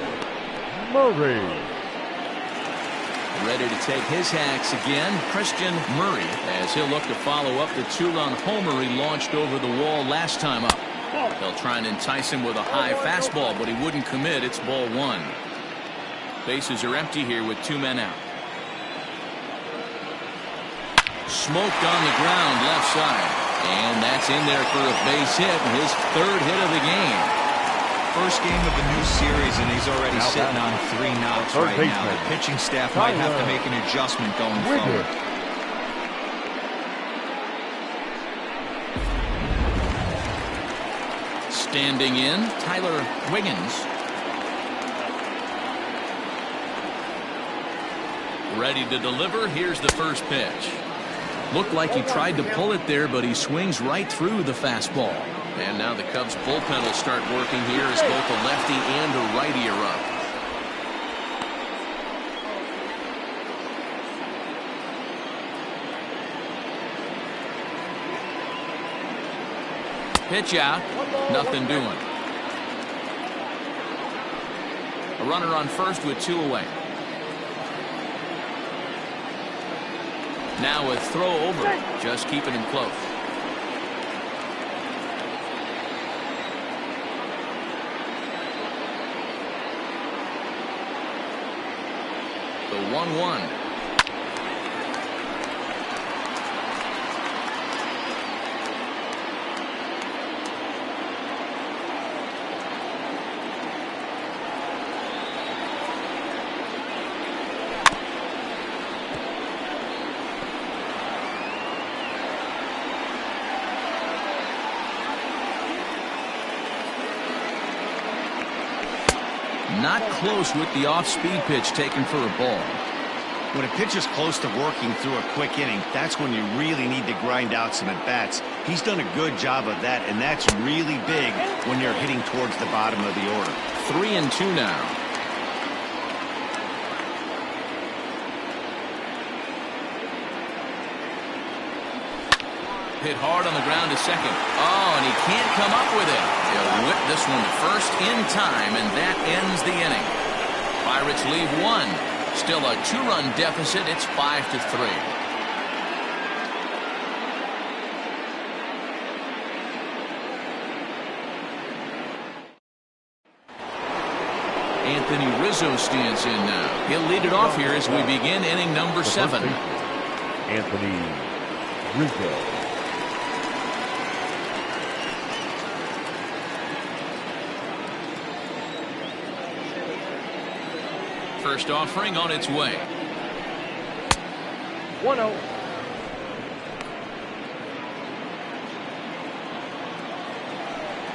Murray. Ready to take his hacks again, Christian Murray, as he'll look to follow up the 2-run homer he launched over the wall last time up. They'll try and entice him with a high fastball, but he wouldn't commit. It's ball 1. Bases are empty here with 2 men out. Smoked on the ground left side. And that's in there for a base hit, his third hit of the game. First game of a new series, and he's already sitting on 3 knocks right now. The pitching staff might have to make an adjustment going forward. Standing in, Tyler Wiggins. Ready to deliver. Here's the first pitch. Looked like he tried to pull it there, but he swings right through the fastball. And now the Cubs bullpen will start working here as both a lefty and a righty are up. Pitch out. Nothing doing. A runner on first with 2 away. Now a throw over, just keeping him close. The 1-1. Not close with the off-speed pitch taken for a ball. When a pitch is close to working through a quick inning, that's when you really need to grind out some at-bats. He's done a good job of that, and that's really big when you're hitting towards the bottom of the order. 3-2 now. Hit hard on the ground to second. Oh, and he can't come up with it. He'll whip this one to first in time, and that ends the inning. Pirates leave 1. Still a 2-run deficit. It's 5-3. Anthony Rizzo stands in now. He'll lead it off here as we begin inning number 7. Anthony Rizzo. First offering on its way. 1-0.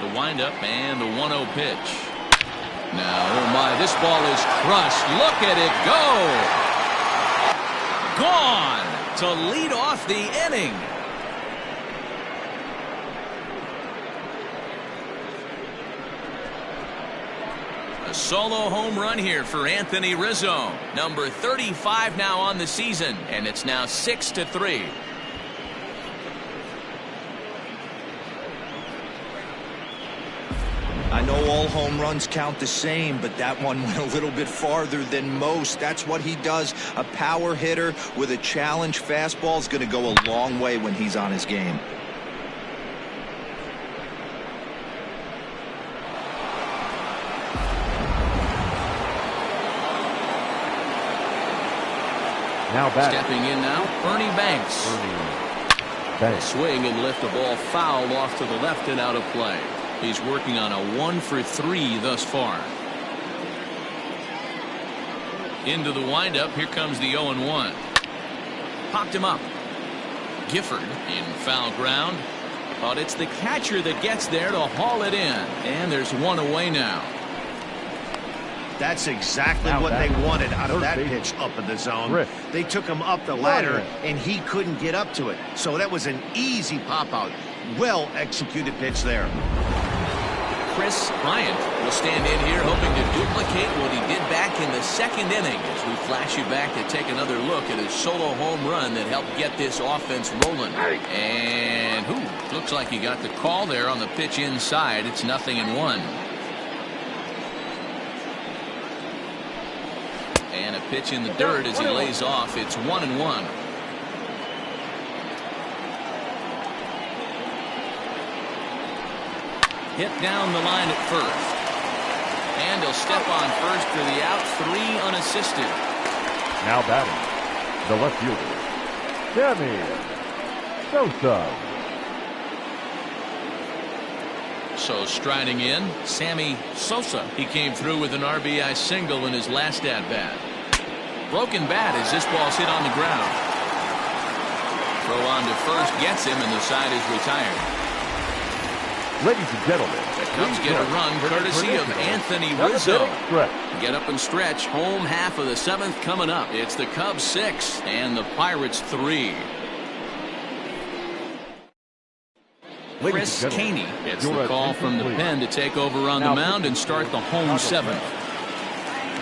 The windup and the 1-0 pitch. Now, oh my, this ball is crushed. Look at it go. Gone to lead off the inning. A solo home run here for Anthony Rizzo. Number 35 now on the season, and it's now 6-3. I know all home runs count the same, but that one went a little bit farther than most. That's what he does. A power hitter with a challenge fastball is going to go a long way when he's on his game. Now back. Stepping in now, Ernie Banks. Swing and lift the ball foul off to the left and out of play. He's working on a 1-for-3 thus far. Into the windup. Here comes the 0-1. Popped him up. Gifford in foul ground. But it's the catcher that gets there to haul it in. And there's 1 away now. That's exactly what they wanted out of that pitch up in the zone. They took him up the ladder, and he couldn't get up to it. So that was an easy pop-out. Well-executed pitch there. Chris Bryant will stand in here hoping to duplicate what he did back in the second inning as we flash you back to take another look at his solo home run that helped get this offense rolling. And looks like he got the call there on the pitch inside. It's 0-1. And a pitch in the dirt as he lays off. It's 1-1. Hit down the line at first. And he'll step on first for the out. 3 unassisted. Now batting, the left fielder, Sammy Sosa. So striding in, Sammy Sosa. He came through with an RBI single in his last at-bat. Broken bat as this ball's hit on the ground. Throw on to first gets him, and the side is retired. Ladies and gentlemen, The Cubs get a run courtesy of Anthony Rizzo. Get up and stretch. Home half of the seventh coming up. It's the Cubs 6 and the Pirates 3. Chris Caney gets the call from the pen to take over on the mound and start the home seventh.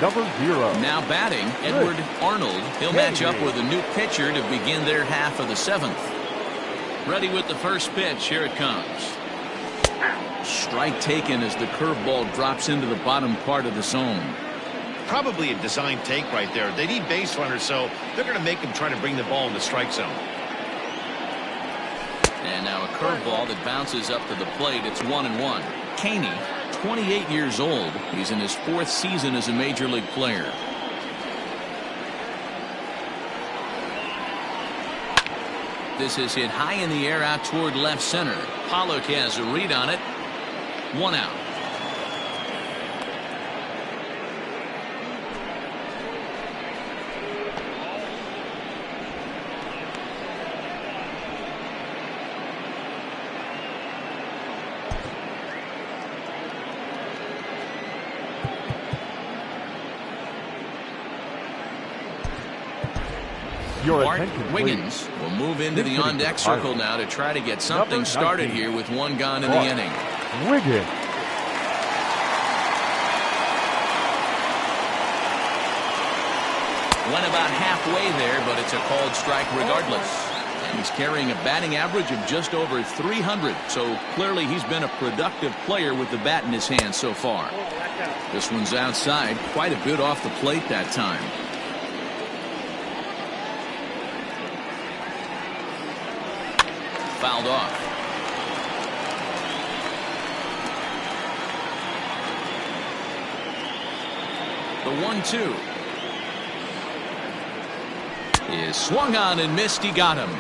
Number 0. Now batting, Edward Arnold. He'll match up with a new pitcher to begin their half of the seventh. Ready with the first pitch. Here it comes. Strike taken as the curveball drops into the bottom part of the zone. Probably a design take right there. They need base runners, so they're going to make him try to bring the ball in the strike zone. And now a curveball that bounces up to the plate. It's 1-1. Caney, 28 years old. He's in his 4th season as a major league player. This is hit high in the air out toward left center. Pollock has a read on it. 1 out. Bart Wiggins will move into the on-deck circle now to try to get something started here with 1 gone in the inning. Wiggins. Went about halfway there, but it's a called strike regardless. And he's carrying a batting average of just over 300, so clearly he's been a productive player with the bat in his hand so far. This one's outside, quite a bit off the plate that time. Fouled off. The 1-2 is swung on and missed. He got him.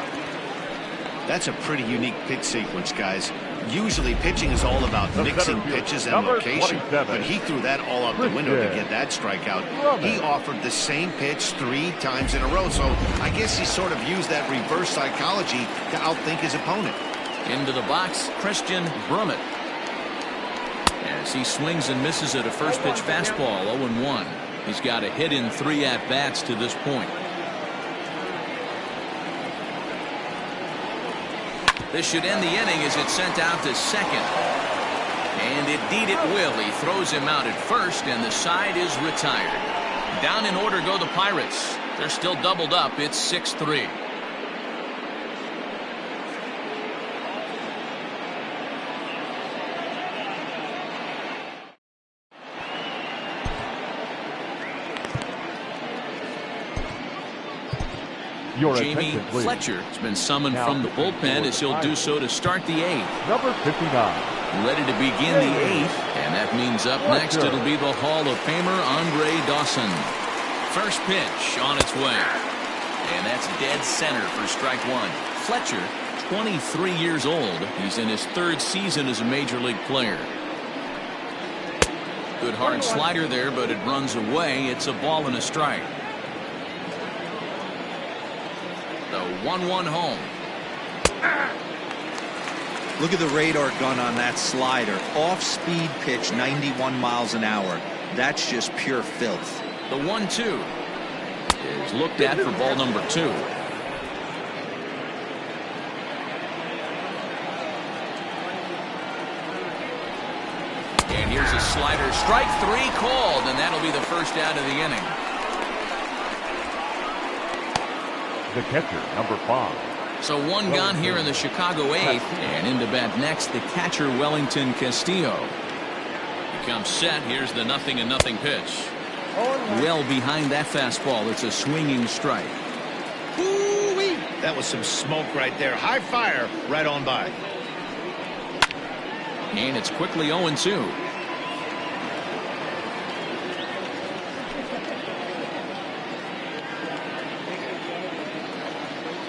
That's a pretty unique pitch sequence, guys. Usually pitching is all about mixing pitches and location, but he threw that all out the window to get that strikeout. He offered the same pitch 3 times in a row, so I guess he sort of used that reverse psychology to outthink his opponent. Into the box, Christian Brummett. As he swings and misses at a first pitch fastball, 0-1. He's got a hit in 3 at-bats to this point. This should end the inning as it's sent out to second. And indeed it will. He throws him out at first, and the side is retired. Down in order go the Pirates. They're still doubled up. It's 6-3. Jamie Fletcher has been summoned from the bullpen as he'll do so to start the 8th. Number 59. Ready to begin the 8th, and that means up next it'll be the Hall of Famer Andre Dawson. First pitch on its way, and that's dead center for strike 1. Fletcher, 23 years old. He's in his 3rd season as a major league player. Good hard slider there, but it runs away. It's a ball and a strike. The 1-1 home. Look at the radar gun on that slider. Off-speed pitch, 91 miles an hour. That's just pure filth. The 1-2 is looked at for ball number 2. And here's a slider. Strike 3 called, and that'll be the first out of the inning. The catcher, number 5. So 1 gone here in the Chicago 8th, and into bat next the catcher Wellington Castillo. He comes set. Here's the 0-0 pitch. Well behind that fastball. It's a swinging strike. Ooh-wee. That was some smoke right there. High fire right on by. And it's quickly 0-2.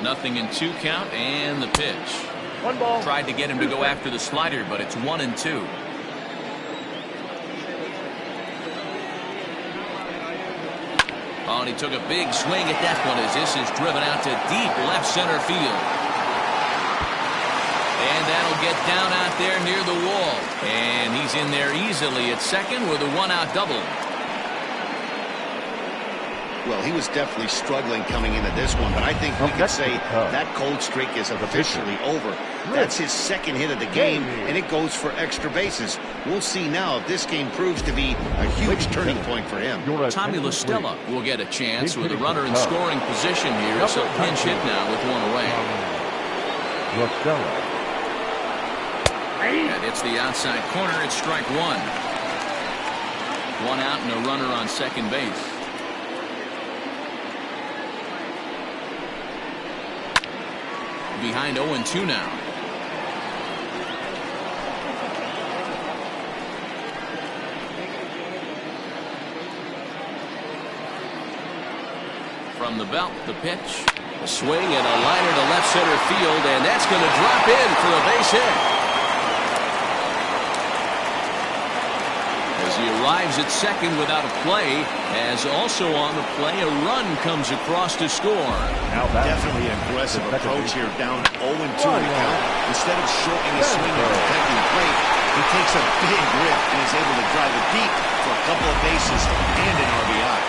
Nothing in 2 count, and the pitch. 1 ball. Tried to get him to go after the slider, but it's 1-2. Oh, and he took a big swing at that one as this is driven out to deep left center field. And that'll get down out there near the wall. And he's in there easily at second with a 1-out double. Well, he was definitely struggling coming into this one, but I think we could say that cold streak is officially over. That's his second hit of the game, and it goes for extra bases. We'll see now if this game proves to be a huge turning point for him. Tommy LaStella will get a chance with a runner in scoring position here. So pinch hit now with 1 away. LaStella. And it's the outside corner. It's strike 1. 1 out and a runner on second base. Behind 0-2 now. From the belt, the pitch. A swing and a liner to left center field, and that's going to drop in for a base hit. As he arrives at second without a play, as also on the play, a run comes across to score. Now definitely an aggressive approach here, down 0-2 in the count. Instead of shortening his swing and protecting the plate, he takes a big rip and is able to drive it deep for a couple of bases and an RBI.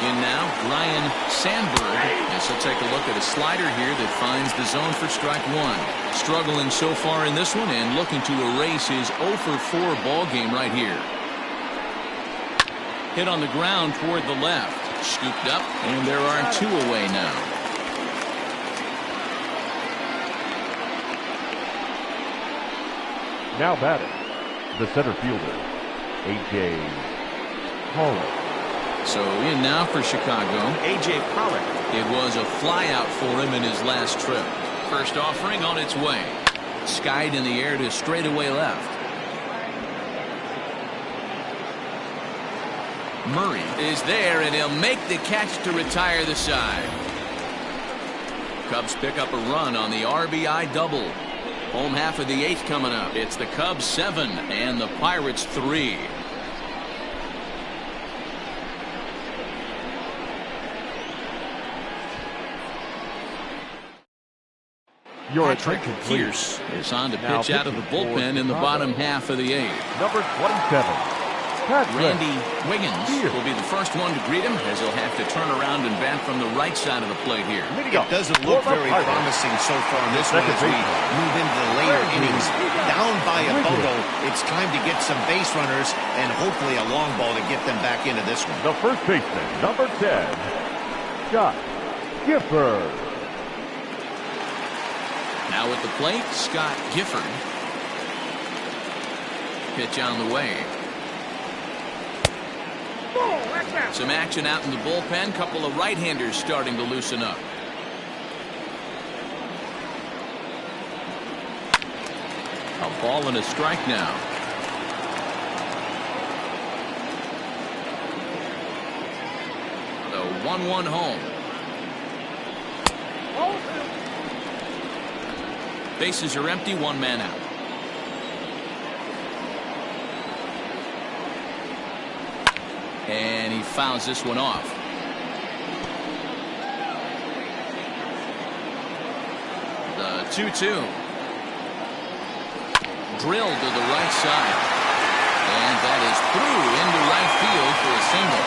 In now, Ryan Sandberg. Yes, he'll take a look at a slider here that finds the zone for strike 1. Struggling so far in this one and looking to erase his 0-for-4 ball game right here. Hit on the ground toward the left. Scooped up, and there are 2 away now. Now batting, the center fielder, A.J. Pollock. So in now for Chicago, A.J. Pollock. It was a flyout for him in his last trip. First offering on its way. Skied in the air to straightaway left. Murray is there, and he'll make the catch to retire the side. Cubs pick up a run on the RBI double. Home half of the 8th coming up. It's the Cubs 7 and the Pirates 3. Your Patrick Pierce is on to pitch out of the bullpen in the bottom half of the 8th. Number 27. Randy Wiggins will be the first one to greet him, as he'll have to turn around and bat from the right side of the plate here. It doesn't look very promising so far in this one as we move into the later innings. Down by a bundle, it's time to get some base runners and hopefully a long ball to get them back into this one. The first baseman, number 10, Scott Gifford. Now at the plate, Scott Gifford. Pitch on the way. Some action out in the bullpen. Couple of right-handers starting to loosen up. A ball and a strike now. The 1-1 home. Bases are empty, 1 man out. And he fouls this one off. The 2-2. Drilled to the right side. And that is through into right field for a single.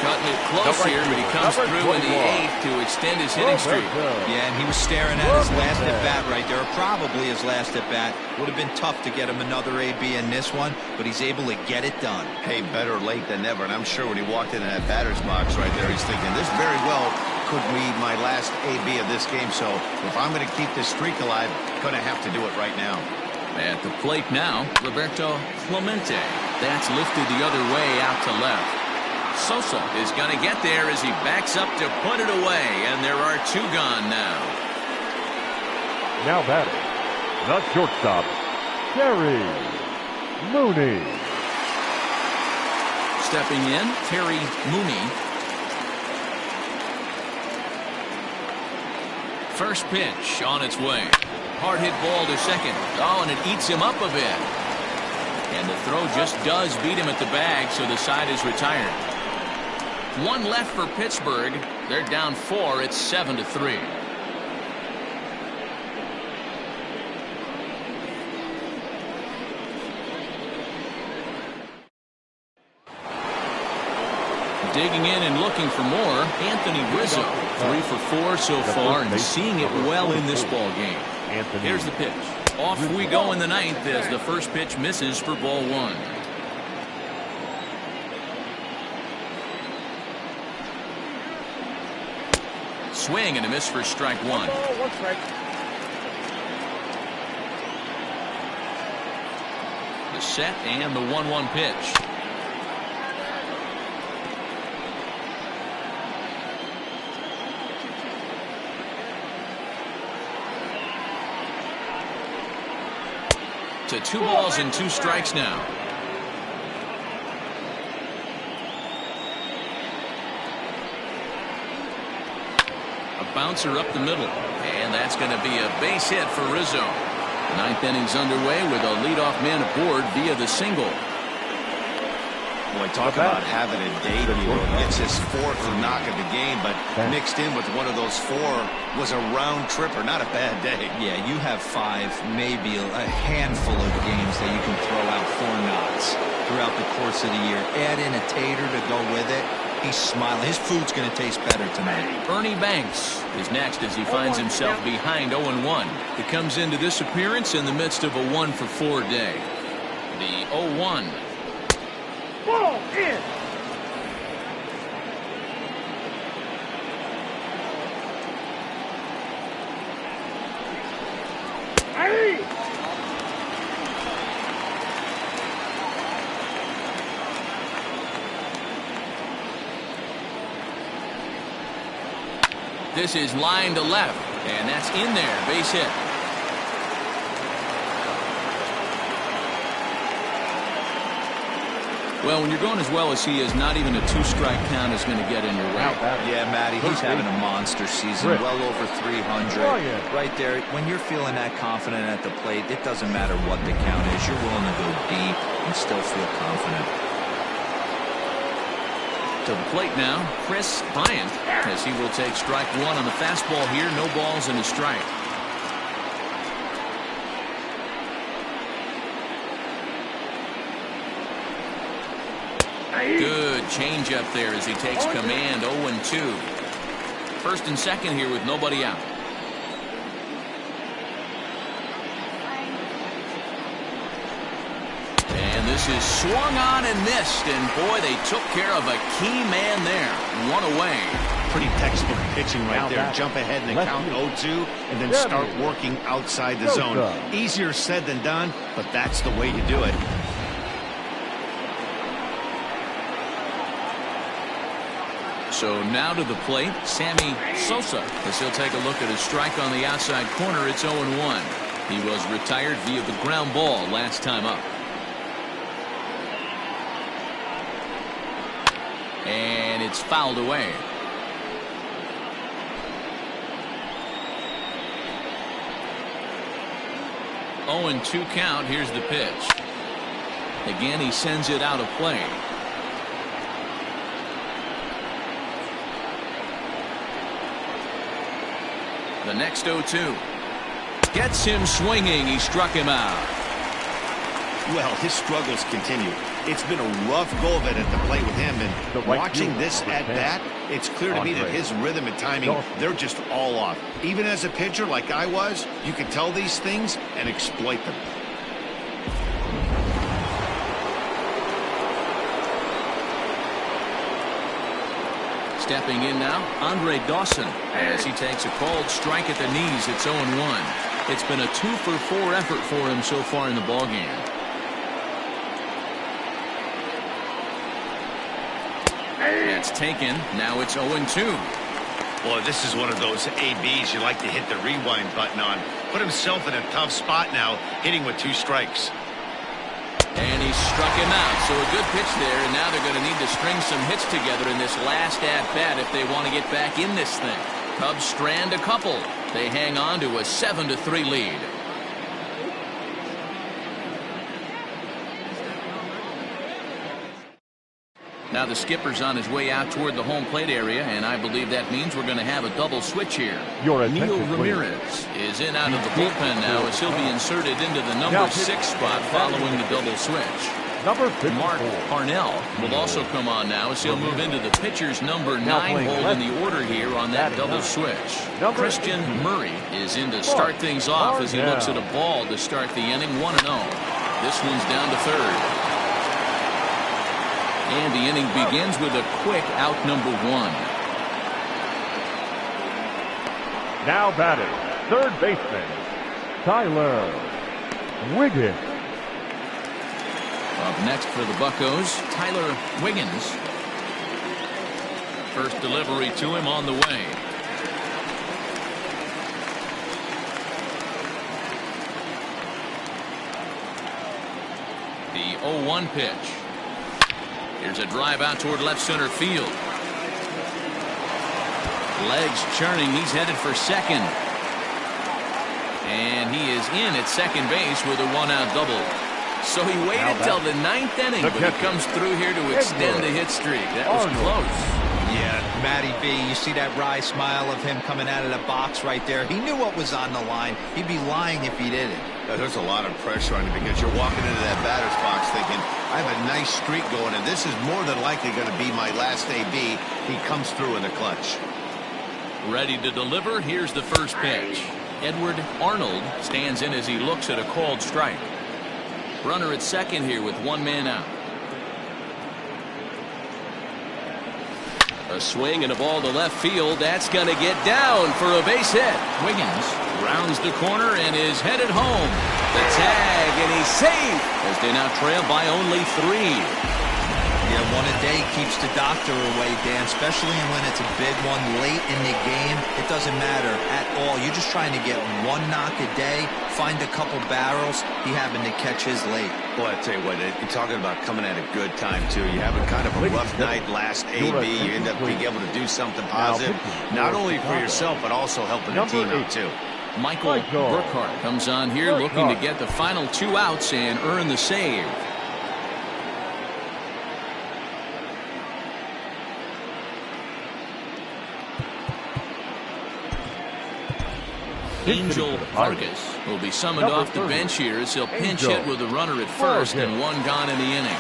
Cutting it close here, but he comes through in the 8th to extend his hitting streak. Yeah, and he was staring at his last at-bat right there, probably his last at-bat. Would have been tough to get him another AB in this one, but he's able to get it done. Hey, better late than never, and I'm sure when he walked into that batter's box right there, he's thinking, this very well could be my last AB of this game, so if I'm going to keep this streak alive, going to have to do it right now. At the plate now, Roberto Clemente. That's lifted the other way out to left. Sosa is going to get there as he backs up to put it away, and there are 2 gone now. Now batting, the shortstop, Gary Mooney. Stepping in, Terry Mooney. First pitch on its way. Hard hit ball to second. Oh, and it eats him up a bit. And the throw just does beat him at the bag, so the side is retired. One left for Pittsburgh. They're down 4. It's 7-3. Digging in and looking for more, Anthony Rizzo. 3 for 4 so far and seeing it well in this ball game. Here's the pitch. Off we go in the ninth as the first pitch misses for ball 1. Swing and a miss for strike 1. The set and the 1-1 pitch. To 2 balls and 2 strikes now. A bouncer up the middle, and that's going to be a base hit for Rizzo. Ninth inning's underway with a leadoff man aboard via the single. Boy, talk about having a debut. Gets his 4th knock of the game, but mixed in with one of those 4 was a round tripper. Not a bad day. Yeah, you have 5, maybe a handful of games that you can throw out 4 knocks throughout the course of the year. Add in a tater to go with it. He's smiling. His food's going to taste better tonight. Ernie Banks is next as he finds himself behind 0-1. He comes into this appearance in the midst of a 1-for-4 day. The 0-1. Ball in. Hey! This is line to left, and that's in there. Base hit. Well, when you're going as well as he is, not even a 2-strike count is going to get in your way. Yeah, Matty, he's having a monster season, well over 300. Right there, when you're feeling that confident at the plate, it doesn't matter what the count is. You're willing to go deep and still feel confident. To the plate now, Chris Bryant, as he will take strike 1 on the fastball here. No balls and a strike. Good changeup there as he takes command. 0-2. First and second here with nobody out. And this is swung on and missed. And boy, they took care of a key man there. 1 away. Pretty textbook pitching right there. Jump ahead in the count 0-2 and then start working outside the zone. Easier said than done, but that's the way to do it. So now to the plate, Sammy Sosa, as he'll take a look at a strike on the outside corner. It's 0-1. He was retired via the ground ball last time up. And it's fouled away. Oh, and 2 count. Here's the pitch. Again, he sends it out of play. The next 0-2. Gets him swinging. He struck him out. Well, his struggles continue. It's been a rough go of it at the plate with him, and watching this at bat, it's clear to me that his rhythm and timing, they're just all off. Even as a pitcher like I was, you can tell these things and exploit them. Stepping in now, Andre Dawson, as he takes a called strike at the knees. It's 0-1. It's been a 2-for-4 effort for him so far in the ballgame. That's taken. Now it's 0-2. Boy, this is one of those ABs you like to hit the rewind button on. Put himself in a tough spot now, hitting with 2 strikes. And he struck him out. So a good pitch there, and now they're going to need to string some hits together in this last at-bat if they want to get back in this thing. Cubs strand a couple. They hang on to a 7-3 lead. Now the skipper's on his way out toward the home plate area, and I believe that means we're going to have a double switch here. Neil Ramirez is in out of the bullpen now as he'll be inserted into the number 6 spot following the double switch. Mark Parnell will also come on now as he'll move into the pitcher's number 9 hold in the order here on that double switch. Christian Murray is in to start things off as he looks at a ball to start the inning 1-0. This one's down to third. And the inning begins with a quick out number 1. Now batting, third baseman, Tyler Wiggins. Up next for the Buccos, Tyler Wiggins. First delivery to him on the way. The 0-1 pitch. Here's a drive out toward left center field. Legs churning. He's headed for second. And he is in at second base with a 1-out double. So he waited till the 9th inning, but he comes through here to extend the hit streak. That was close. Yeah, Matty B, you see that wry smile of him coming out of the box right there. He knew what was on the line. He'd be lying if he didn't. There's a lot of pressure on you because you're walking into that batter's box thinking, I have a nice streak going, and this is more than likely going to be my last AB. He comes through in the clutch. Ready to deliver. Here's the first pitch. Edward Arnold stands in as he looks at a called strike. Runner at second here with 1 man out. A swing and a ball to left field. That's going to get down for a base hit. Wiggins rounds the corner and is headed home. The tag, and he's safe as they now trail by only 3. Yeah, one a day keeps the doctor away, Dan, especially when it's a big one late in the game. It doesn't matter at all. You're just trying to get 1 knock a day, find a couple barrels. He happened to catch his late. Boy, I tell you what, you're talking about coming at a good time, too. You're having kind of a rough night last AB. You end up being able to do something positive, not only for yourself, but also helping the team out, too. Michael Burkhart comes on here looking to get the final 2 outs and earn the save. Angel Vargas will be summoned off the bench here as he'll pinch hit with a runner at first and 1 gone in the inning.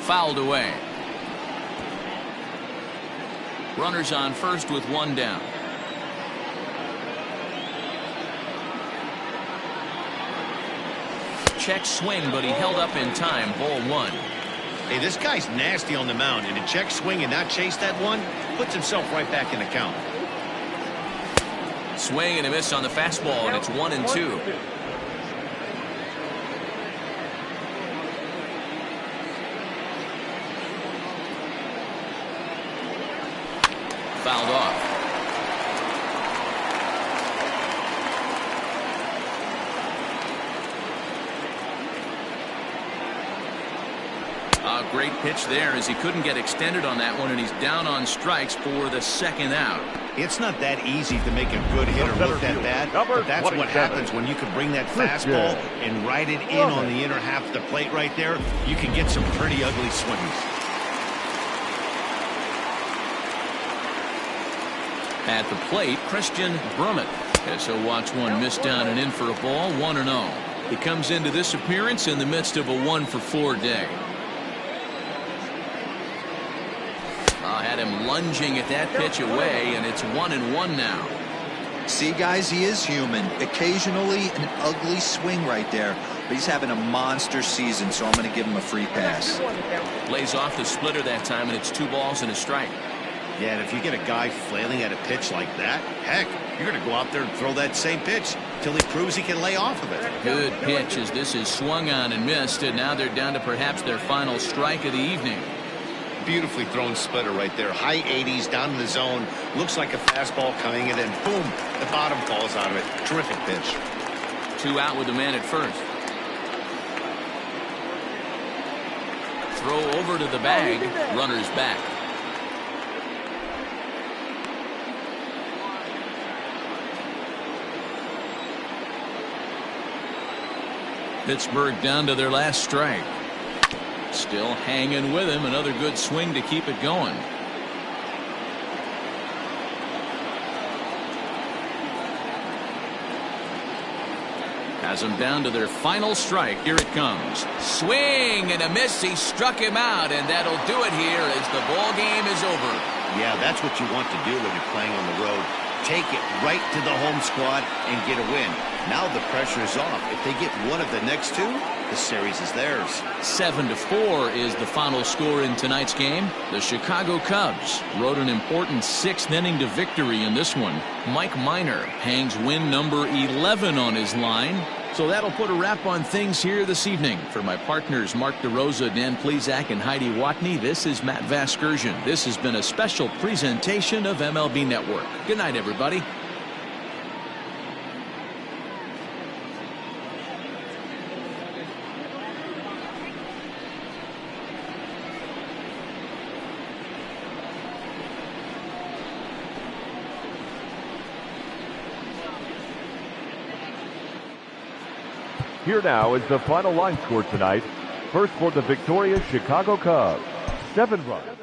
Fouled away. Runners on first with 1 down. Check swing, but he held up in time. Ball 1. Hey, this guy's nasty on the mound, and to check swing and not chase that one puts himself right back in the count. Swing and a miss on the fastball, and it's 1-2. Fouled off. A great pitch there as he couldn't get extended on that one, and he's down on strikes for the 2nd out. It's not that easy to make a good hitter look that bad, but that's what happens when you can bring that fastball and ride it in on the inner half of the plate right there. You can get some pretty ugly swings. At the plate, Christian Brummett as he'll watch one miss down and in for a ball. 1-0. He comes into this appearance in the midst of a 1-for-4 day. Had him lunging at that pitch away, and it's 1-1 now. See, guys, he is human. Occasionally an ugly swing right there, but he's having a monster season, so I'm going to give him a free pass. Lays off the splitter that time, and it's 2 balls and a strike. Yeah, and if you get a guy flailing at a pitch like that, heck, you're going to go out there and throw that same pitch. till he proves he can lay off of it. Good pitch as this is swung on and missed, and now they're down to perhaps their final strike of the evening. Beautifully thrown splitter right there. High 80s down in the zone. Looks like a fastball coming in, and boom, the bottom falls out of it. Terrific pitch. 2 out with the man at first. Throw over to the bag. Runners back. Pittsburgh down to their last strike. Still hanging with him. Another good swing to keep it going. Has them down to their final strike. Here it comes. Swing and a miss. He struck him out, and that'll do it here as the ball game is over. Yeah, that's what you want to do when you're playing on the road. Take it right to the home squad and get a win. Now the pressure is off. If they get one of the next 2, the series is theirs. 7-4 is the final score in tonight's game. The Chicago Cubs rode an important 6th inning to victory in this one. Mike Minor hangs win number 11 on his line. So that'll put a wrap on things here this evening. For my partners Mark DeRosa, Dan Plesac, and Heidi Watney, this is Matt Vasgersian. This has been a special presentation of MLB Network. Good night, everybody. Here now is the final line score tonight. First for the victorious Chicago Cubs, 7 runs.